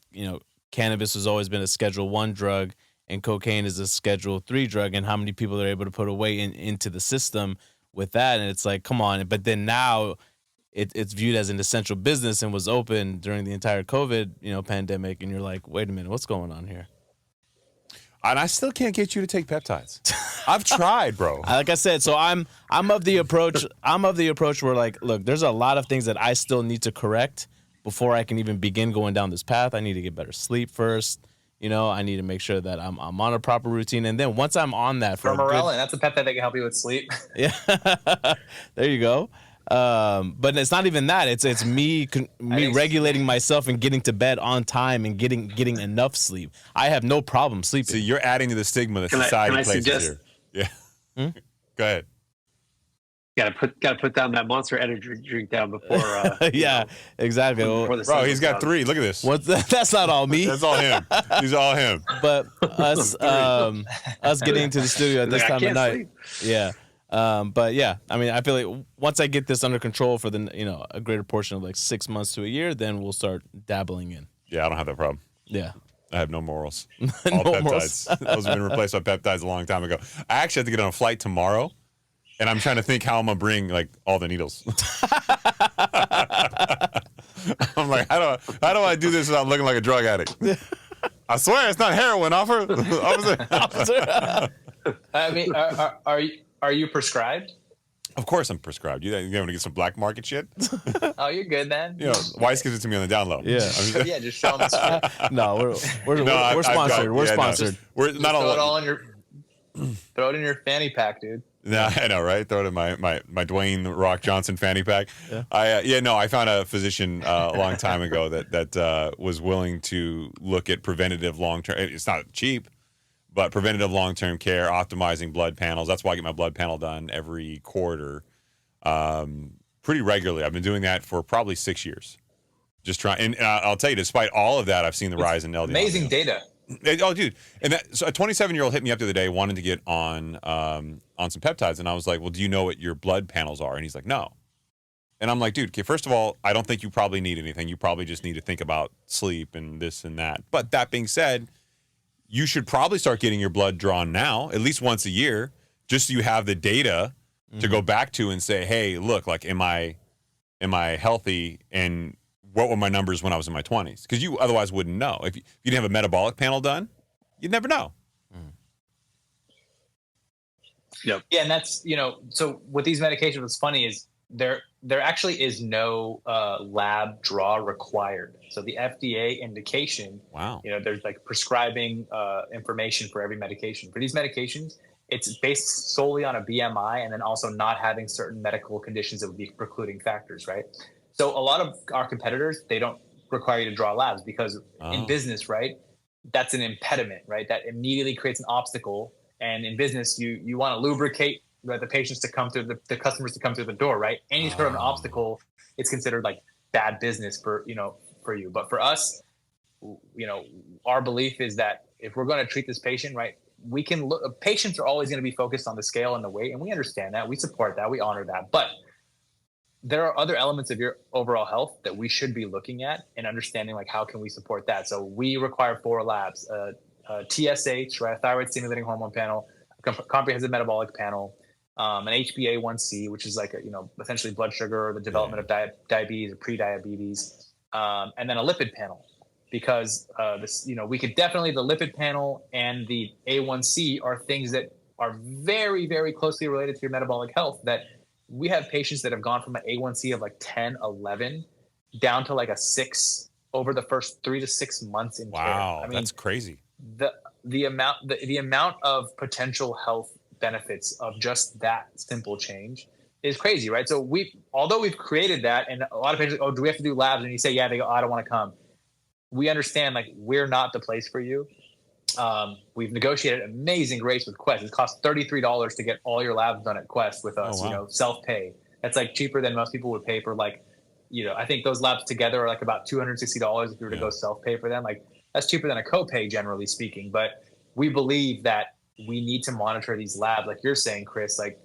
Speaker 2: cannabis has always been a Schedule 1 drug and cocaine is a Schedule 3 drug, and how many people are able to put away into the system with that, and it's like, come on. But then now it's viewed as an essential business and was open during the entire COVID pandemic, and you're like, wait a minute, what's going on here?
Speaker 1: And I still can't get you to take peptides. I've tried, bro.
Speaker 2: Like I said, so I'm of the approach. I'm of the approach where, like, look, there's a lot of things that I still need to correct before I can even begin going down this path. I need to get better sleep first. You know, I need to make sure that I'm on a proper routine, and then once I'm on that,
Speaker 5: Fermarelin, that's a peptide that can help you with sleep.
Speaker 2: Yeah, there you go. But it's not even that. It's me regulating myself and getting to bed on time and getting enough sleep. I have no problem sleeping.
Speaker 1: So you're adding to the stigma that society places here. Yeah. Go ahead.
Speaker 4: Gotta put down that Monster Energy drink down before.
Speaker 2: Yeah, exactly.
Speaker 1: Bro, he's got 3. Look at this.
Speaker 2: That's not all me.
Speaker 1: That's all him. He's all him.
Speaker 2: But us getting into the studio at this time of night. Sleep. Yeah. But yeah, I mean, I feel like once I get this under control for a greater portion of like 6 months to a year, then we'll start dabbling in.
Speaker 1: Yeah, I don't have that problem.
Speaker 2: Yeah.
Speaker 1: I have no morals.
Speaker 2: No
Speaker 1: All peptides.
Speaker 2: morals.
Speaker 1: Those have been replaced by peptides a long time ago. I actually have to get on a flight tomorrow, and I'm trying to think how I'm gonna bring like all the needles. I'm like, how do I do this without looking like a drug addict? I swear it's not heroin, officer.
Speaker 5: I mean, are you prescribed?
Speaker 1: Of course I'm prescribed. You want to get some black market shit?
Speaker 5: Oh, you're good then.
Speaker 1: You know, Weiss gives it to me on the down low.
Speaker 2: Yeah.
Speaker 5: Yeah, just show them the script.
Speaker 2: No, we're sponsored. We're sponsored.
Speaker 1: We're not
Speaker 5: throw it in your fanny pack, dude.
Speaker 1: Yeah, I know, right? Throw it in my Dwayne Rock Johnson fanny pack. Yeah. I found a physician a long time ago that was willing to look at preventative long-term. It's not cheap, but preventative long-term care, optimizing blood panels. That's why I get my blood panel done every quarter, pretty regularly. I've been doing that for probably 6 years. Just trying, and I'll tell you, despite all of that, I've seen the rise in LDL.
Speaker 5: Amazing data.
Speaker 1: Oh, dude! And so a 27-year-old hit me up the other day, wanting to get on some peptides, and I was like, "Well, do you know what your blood panels are?" And he's like, "No." And I'm like, "Dude, okay, first of all, I don't think you probably need anything. You probably just need to think about sleep and this and that. But that being said, you should probably start getting your blood drawn now, at least once a year, just so you have the data to go back to and say, hey, look, like, am I healthy, and what were my numbers when I was in my 20s? Because you otherwise wouldn't know. If you didn't have a metabolic panel done, you'd never know.
Speaker 5: Yep. Yeah, and that's, so with these medications, what's funny is there actually is no lab draw required. So the FDA indication,
Speaker 1: wow,
Speaker 5: there's like prescribing information for every medication. For these medications, it's based solely on a BMI, and then also not having certain medical conditions that would be precluding factors, right? So a lot of our competitors, they don't require you to draw labs because in business, right, that's an impediment, right? That immediately creates an obstacle. And in business, you want to lubricate the patients to come through, the customers to come through the door, right? Any sort of an obstacle, it's considered like bad business for you. But for us, our belief is that if we're going to treat this patient, right, we can look. Patients are always going to be focused on the scale and the weight, and we understand that, we support that, we honor that. But there are other elements of your overall health that we should be looking at and understanding, like, how can we support that? So we require 4 labs: TSH, right, thyroid stimulating hormone panel, comprehensive metabolic panel, an HbA1c, which is like essentially blood sugar, or the development of diabetes or pre-diabetes, and then a lipid panel, because we could definitely, the lipid panel and the A1c are things that are very, very closely related to your metabolic health. That we have patients that have gone from an A1c of like 10, 11 down to like a 6 over the first 3 to 6 months in care.
Speaker 1: Wow,
Speaker 5: I mean,
Speaker 1: that's crazy.
Speaker 5: The amount of potential health benefits of just that simple change is crazy, right? So although we've created that, and a lot of patients, do we have to do labs? And you say, yeah, they go, I don't want to come. We understand, like, we're not the place for you. We've negotiated amazing rates with Quest. It costs $33 to get all your labs done at Quest with us.
Speaker 1: Oh, wow.
Speaker 5: Self-pay. That's like cheaper than most people would pay for, like, I think those labs together are like about $260 if you were to go self-pay for them. Like, that's cheaper than a copay, generally speaking. But we believe that we need to monitor these labs, like you're saying, Chris. Like,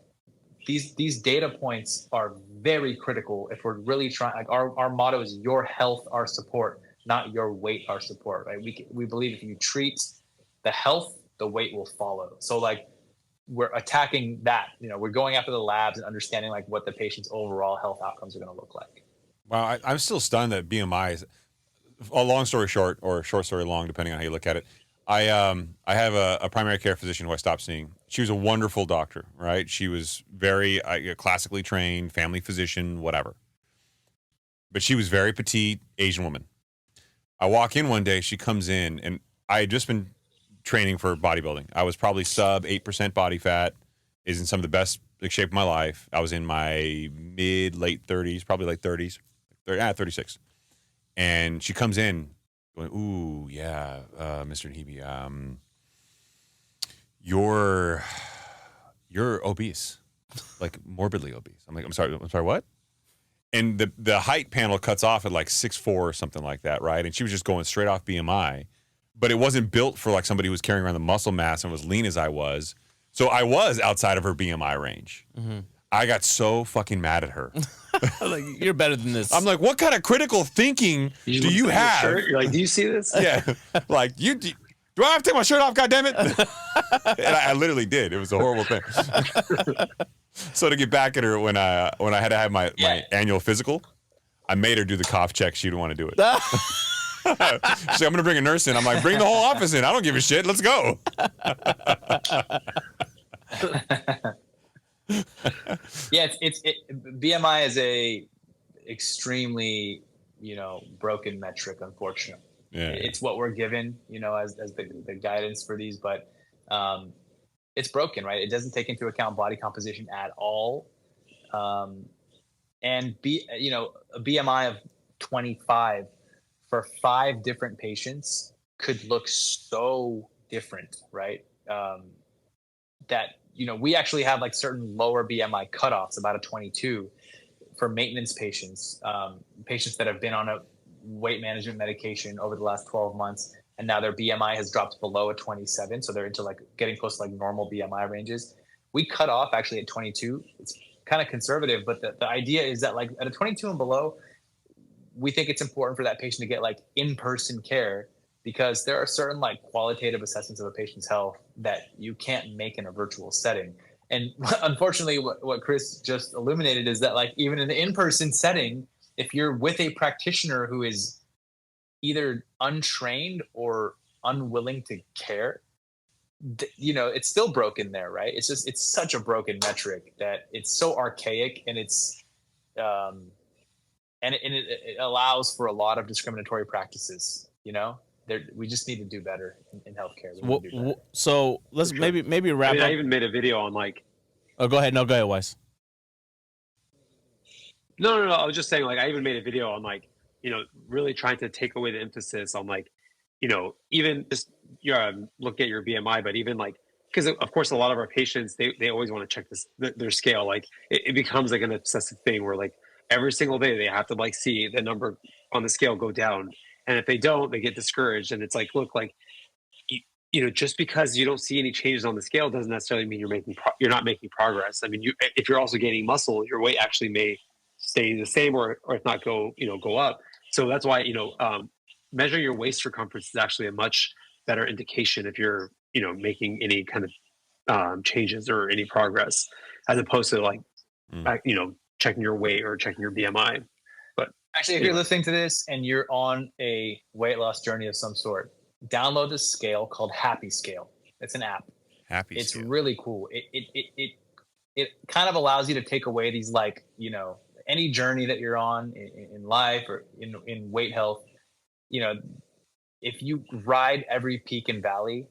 Speaker 5: these data points are very critical if we're really trying. Like, our motto is your health, our support, not your weight, our support. Right? We believe if you treat the health, the weight will follow. So, like, we're attacking that. We're going after the labs and understanding, like, what the patient's overall health outcomes are going to look like.
Speaker 1: Wow, I'm still stunned that BMI is, a long story short, or a short story long, depending on how you look at it. I have a primary care physician who I stopped seeing. She was a wonderful doctor, right? She was very classically trained, family physician, whatever. But she was very petite, Asian woman. I walk in one day, she comes in, and I had just been training for bodybuilding. I was probably sub 8% body fat, is in some of the best shape of my life. I was in my late 30s, probably late 30s, 36. And she comes in going, ooh, yeah, Mr. Nahibi, you're obese, like morbidly obese. I'm like, I'm sorry, what? And the height panel cuts off at like 6'4" or something like that, right? And she was just going straight off BMI, but it wasn't built for like somebody who was carrying around the muscle mass and was lean as I was. So I was outside of her BMI range. Mm-hmm. I got so fucking mad at her.
Speaker 2: Like, you're better than this.
Speaker 1: I'm like, what kind of critical thinking do you have?
Speaker 4: You're like, do you see this?
Speaker 1: Yeah. Like, do I have to take my shirt off, goddammit? And I literally did. It was a horrible thing. So to get back at her when I had to have my annual physical, I made her do the cough check. She didn't want to do it. She's like, I'm going to bring a nurse in. I'm like, bring the whole office in. I don't give a shit. Let's go.
Speaker 5: Yeah, BMI is a extremely, broken metric, unfortunately.
Speaker 1: Yeah.
Speaker 5: It's what we're given, as the guidance for these, but it's broken, right? It doesn't take into account body composition at all. And a BMI of 25 for 5 different patients could look so different, right? That, we actually have like certain lower BMI cutoffs, about a 22 for maintenance patients, patients that have been on a weight management medication over the last 12 months. And now their BMI has dropped below a 27. So they're into like getting close to like normal BMI ranges. We cut off actually at 22. It's kind of conservative, but the idea is that like at a 22 and below, we think it's important for that patient to get like in-person care, because there are certain like qualitative assessments of a patient's health that you can't make in a virtual setting. And unfortunately, what Chris just illuminated is that like even in an in-person setting, if you're with a practitioner who is either untrained or unwilling to care, it's still broken there, right? It's such a broken metric that it's so archaic, and it's it allows for a lot of discriminatory practices. We just need to do better in healthcare.
Speaker 2: So let's maybe wrap up.
Speaker 4: I even made a video on like.
Speaker 2: Oh, go ahead. No, go ahead, Weiss.
Speaker 4: No. I was just saying, like, I even made a video on like, really trying to take away the emphasis on like, even just look at your BMI, but even like, because of course a lot of our patients they always want to check their scale. Like it becomes like an obsessive thing where like every single day they have to like see the number on the scale go down, and if they don't, they get discouraged. And it's like, look, like just because you don't see any changes on the scale doesn't necessarily mean you're not making progress. I mean, if you're also gaining muscle, your weight actually may stay the same or if not go up. So that's why measuring your waist circumference is actually a much better indication if you're making any kind of changes or any progress, as opposed to like checking your weight or checking your BMI. But
Speaker 5: actually, if you're listening to this and you're on a weight loss journey of some sort, download this scale called Happy Scale. It's an app.
Speaker 1: It's
Speaker 5: Scale. Really cool. It kind of allows you to take away these like any journey that you're on in life or in weight health. If you ride every peak and valley,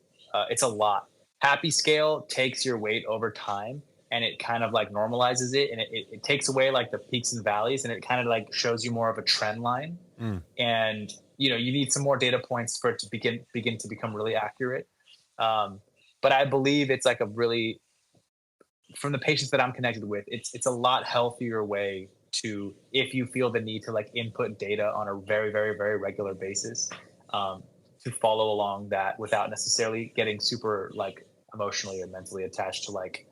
Speaker 5: it's a lot. Happy Scale takes your weight over time, and it kind of like normalizes it, and it takes away like the peaks and valleys, and it kind of like shows you more of a trend line. And you need some more data points for it to begin to become really accurate. But I believe it's like a really, from the patients that I'm connected with, it's a lot healthier way to, if you feel the need to like input data on a very, very, very regular basis, to follow along that without necessarily getting super like emotionally or mentally attached to like,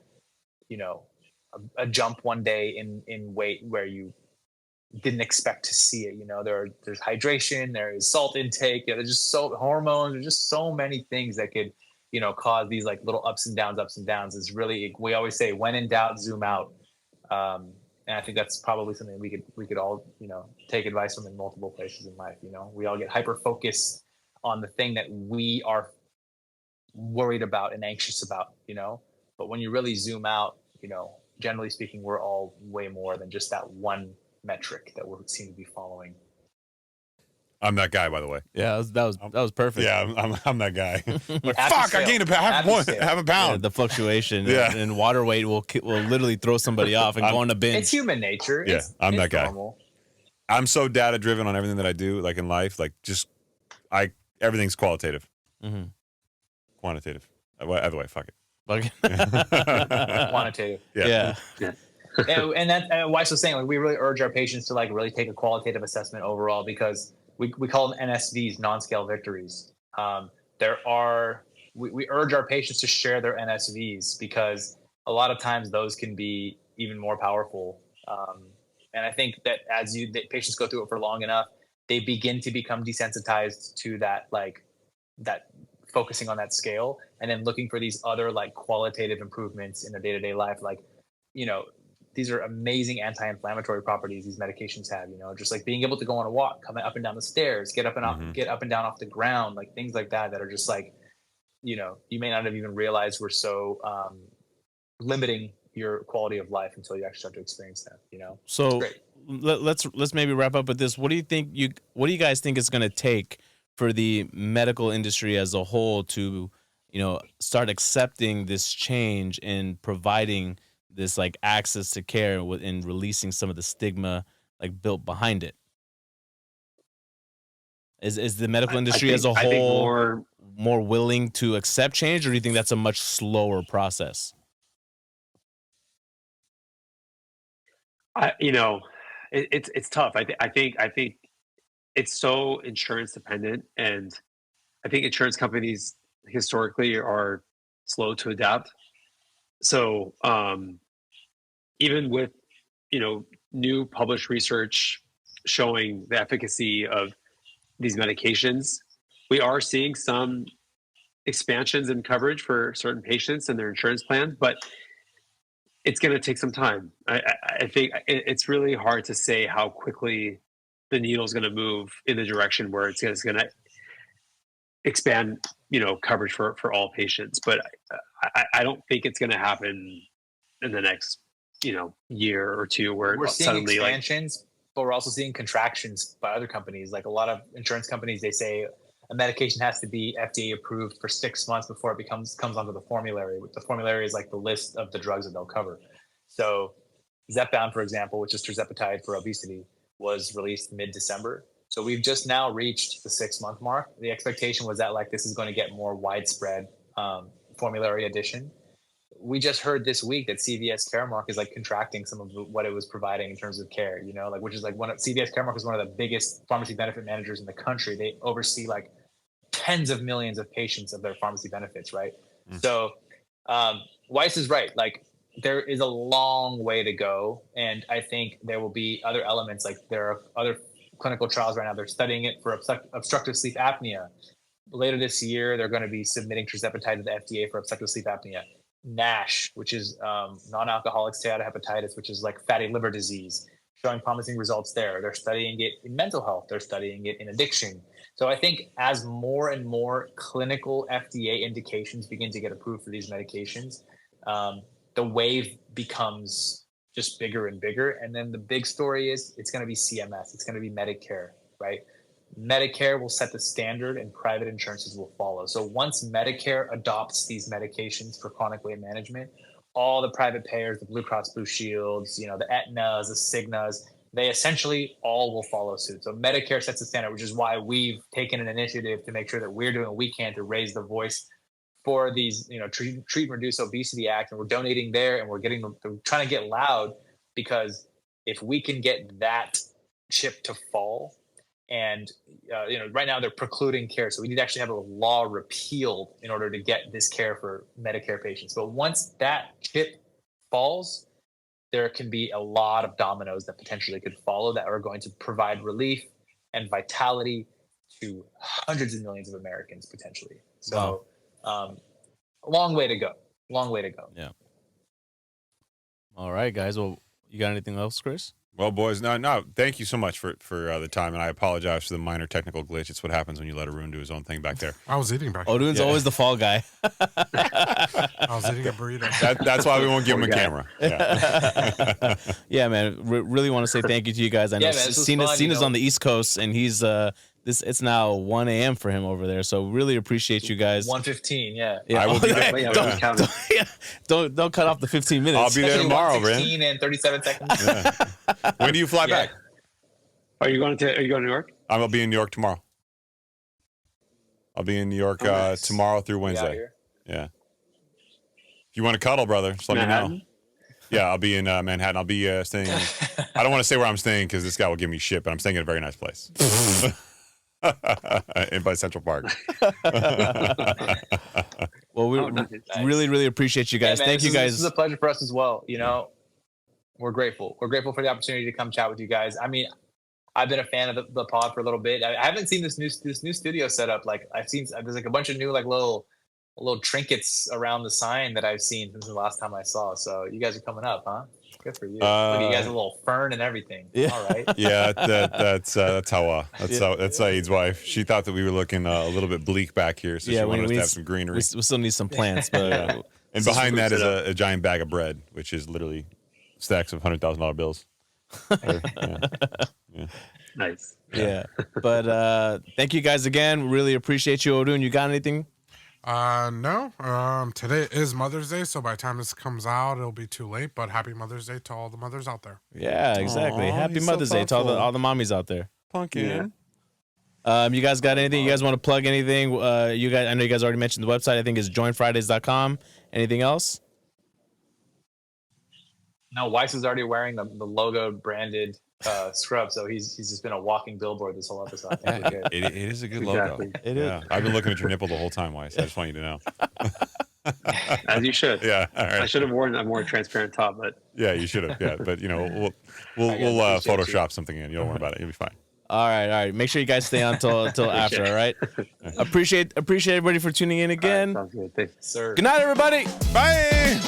Speaker 5: a jump one day in weight where you didn't expect to see it. There's hydration, there is salt intake, there's just hormones, there's just so many things that could, cause these like little ups and downs. Is really, we always say, when in doubt, zoom out. And I think that's probably something we could all, take advice from in multiple places in life. We all get hyper focused on the thing that we are worried about and anxious about, but when you really zoom out, generally speaking, we're all way more than just that one metric that we seem to be following.
Speaker 1: I'm that guy, by the way.
Speaker 2: Yeah, that was perfect.
Speaker 1: Yeah, I'm that guy. Like,
Speaker 5: After
Speaker 1: fuck,
Speaker 5: scale.
Speaker 1: I gained half a pound.
Speaker 2: Yeah, the fluctuation in water weight will literally throw somebody off and go on a binge.
Speaker 5: It's human nature.
Speaker 1: Yeah, I'm that guy.
Speaker 5: Normal.
Speaker 1: I'm so data driven on everything that I do, like in life. Like everything's qualitative, quantitative. Either way, fuck it.
Speaker 5: Quantitative.
Speaker 2: Yeah.
Speaker 5: And that Weiss was saying, like, we really urge our patients to like really take a qualitative assessment overall, because we call them NSVs, non-scale victories. We urge our patients to share their NSVs, because a lot of times those can be even more powerful. And I think that as the patients go through it for long enough, they begin to become desensitized to that focusing on that scale, and then looking for these other like qualitative improvements in their day-to-day life. Like, these are amazing anti-inflammatory properties these medications have, just like being able to go on a walk, coming up and down the stairs, get up and down off the ground, like things like that are just like, you may not have even realized were so limiting your quality of life until you actually start to experience that,
Speaker 2: So let's maybe wrap up with this. What do you guys think it's going to take for the medical industry as a whole to, start accepting this change and providing this like access to care and releasing some of the stigma like built behind it? Is the medical industry as a whole more willing to accept change, or do you think that's a much slower process?
Speaker 4: It's tough. I think it's so insurance dependent, and I think insurance companies historically are slow to adapt. So even with new published research showing the efficacy of these medications, we are seeing some expansions in coverage for certain patients and their insurance plans, but it's going to take some time. I think it's really hard to say how quickly the needle is going to move in the direction where it's going to expand, coverage for all patients. But I don't think it's going to happen in the next, year or two, where
Speaker 5: we're seeing
Speaker 4: suddenly
Speaker 5: expansions, but we're also seeing contractions by other companies. Like a lot of insurance companies, they say a medication has to be FDA approved for 6 months before it comes onto the formulary. The formulary is like the list of the drugs that they'll cover. So Zepbound, for example, which is Tirzepatide for obesity, was released mid-December. So we've just now reached the 6-month mark. The expectation was that like this is going to get more widespread formulary addition. We just heard this week that CVS Caremark is like contracting some of what it was providing in terms of care, which is like CVS Caremark is one of the biggest pharmacy benefit managers in the country. They oversee like tens of millions of patients of their pharmacy benefits, right? So Weiss is right. Like there is a long way to go. And I think there will be other elements. Like there are other clinical trials right now. They're studying it for obstructive sleep apnea. Later this year, they're going to be submitting Tirzepatide to the FDA for obstructive sleep apnea. NASH, which is non-alcoholic steatohepatitis, which is like fatty liver disease, showing promising results there. They're studying it in mental health. They're studying it in addiction. So I think as more and more clinical FDA indications begin to get approved for these medications, the wave becomes just bigger and bigger. And then the big story is it's going to be CMS. It's going to be Medicare, right? Medicare will set the standard and private insurances will follow. So once Medicare adopts these medications for chronic weight management, all the private payers, the Blue Cross Blue Shields, the Aetnas, the Cignas, they essentially all will follow suit. So Medicare sets the standard, which is why we've taken an initiative to make sure that we're doing what we can to raise the voice for these, Treat and Reduce Obesity Act, and we're donating there, and we're trying to get loud, because if we can get that chip to fall, and right now they're precluding care, so we need to actually have a law repealed in order to get this care for Medicare patients. But once that chip falls, there can be a lot of dominoes that potentially could follow that are going to provide relief and vitality to hundreds of millions of Americans potentially. So, a long way to go. Long way to go.
Speaker 2: Yeah. All right, guys. Well, you got anything else, Chris?
Speaker 1: Well, boys, no, thank you so much for the time, and I apologize for the minor technical glitch. It's what happens when you let Arun do his own thing back there.
Speaker 3: I was eating back there.
Speaker 2: Odun's always the fall guy.
Speaker 3: I was eating a burrito.
Speaker 1: That's why we won't give him a camera. Yeah,
Speaker 2: yeah, man. Really want to say thank you to you guys. I know Sina's on the East Coast, and he's it's now 1 a.m. for him over there. So really appreciate you guys.
Speaker 5: 1:15, yeah.
Speaker 1: I will be there.
Speaker 2: Don't cut off the 15 minutes.
Speaker 1: I'll be there tomorrow, man.
Speaker 5: 1:16 and 37 seconds.
Speaker 1: Yeah. When do you fly back?
Speaker 4: Are you going to New York?
Speaker 1: I'll be in New York tomorrow. I'll be in New York tomorrow through Wednesday. Yeah. If you want to cuddle, brother, just let me know. Yeah, I'll be in Manhattan. I'll be staying. I don't want to say where I'm staying because this guy will give me shit, but I'm staying at a very nice place. In by Central Park.
Speaker 2: Well, we really appreciate you guys.
Speaker 5: Hey, man,
Speaker 2: thank you guys.
Speaker 5: This is a pleasure for us as well. You know, we're grateful. We're grateful for the opportunity to come chat with you guys. I mean, I've been a fan of the pod for a little bit. I haven't seen this new studio setup. Like I've seen, there's like a bunch of new like little trinkets around the sign that I've seen since the last time I saw. So you guys are coming up, huh? Good for you. Look at you guys, a little fern and everything.
Speaker 2: Yeah.
Speaker 5: All right.
Speaker 1: Yeah, that's Hawa. That's Saeed's wife. She thought that we were looking a little bit bleak back here, so she wanted us to have some greenery.
Speaker 2: We still need some plants, but
Speaker 1: and behind that is a giant bag of bread, which is literally stacks of $100,000 bills. Yeah.
Speaker 4: Nice.
Speaker 2: Yeah. But thank you guys again. Really appreciate you, Odun. You got anything?
Speaker 3: No. Today is Mother's Day, so by the time this comes out, it'll be too late. But happy Mother's Day to all the mothers out there.
Speaker 2: Yeah, exactly.
Speaker 1: Aww,
Speaker 2: Happy Mother's Day to all the mommies out there.
Speaker 1: Pumpkin.
Speaker 2: You guys got anything? You guys want to plug anything? You guys, I know you guys already mentioned the website. I think it's joinfridays.com. Anything else?
Speaker 5: No, Weiss is already wearing the logo branded scrub, so he's just been a walking billboard this whole episode. I think we're good.
Speaker 1: It is a good logo.
Speaker 2: It is.
Speaker 1: I've been looking at your nipple the whole time, Weiss. I just want you to know.
Speaker 4: As you should.
Speaker 1: Yeah. All right.
Speaker 4: I should have worn a more transparent top, but
Speaker 1: Yeah, you should have. Yeah, but we'll Photoshop something in. You don't worry about it. You'll be fine.
Speaker 2: All right. Make sure you guys stay on until after. All right. Appreciate everybody for tuning in again.
Speaker 4: sounds good. Thanks.
Speaker 5: Sir.
Speaker 2: Good night, everybody.
Speaker 1: Bye.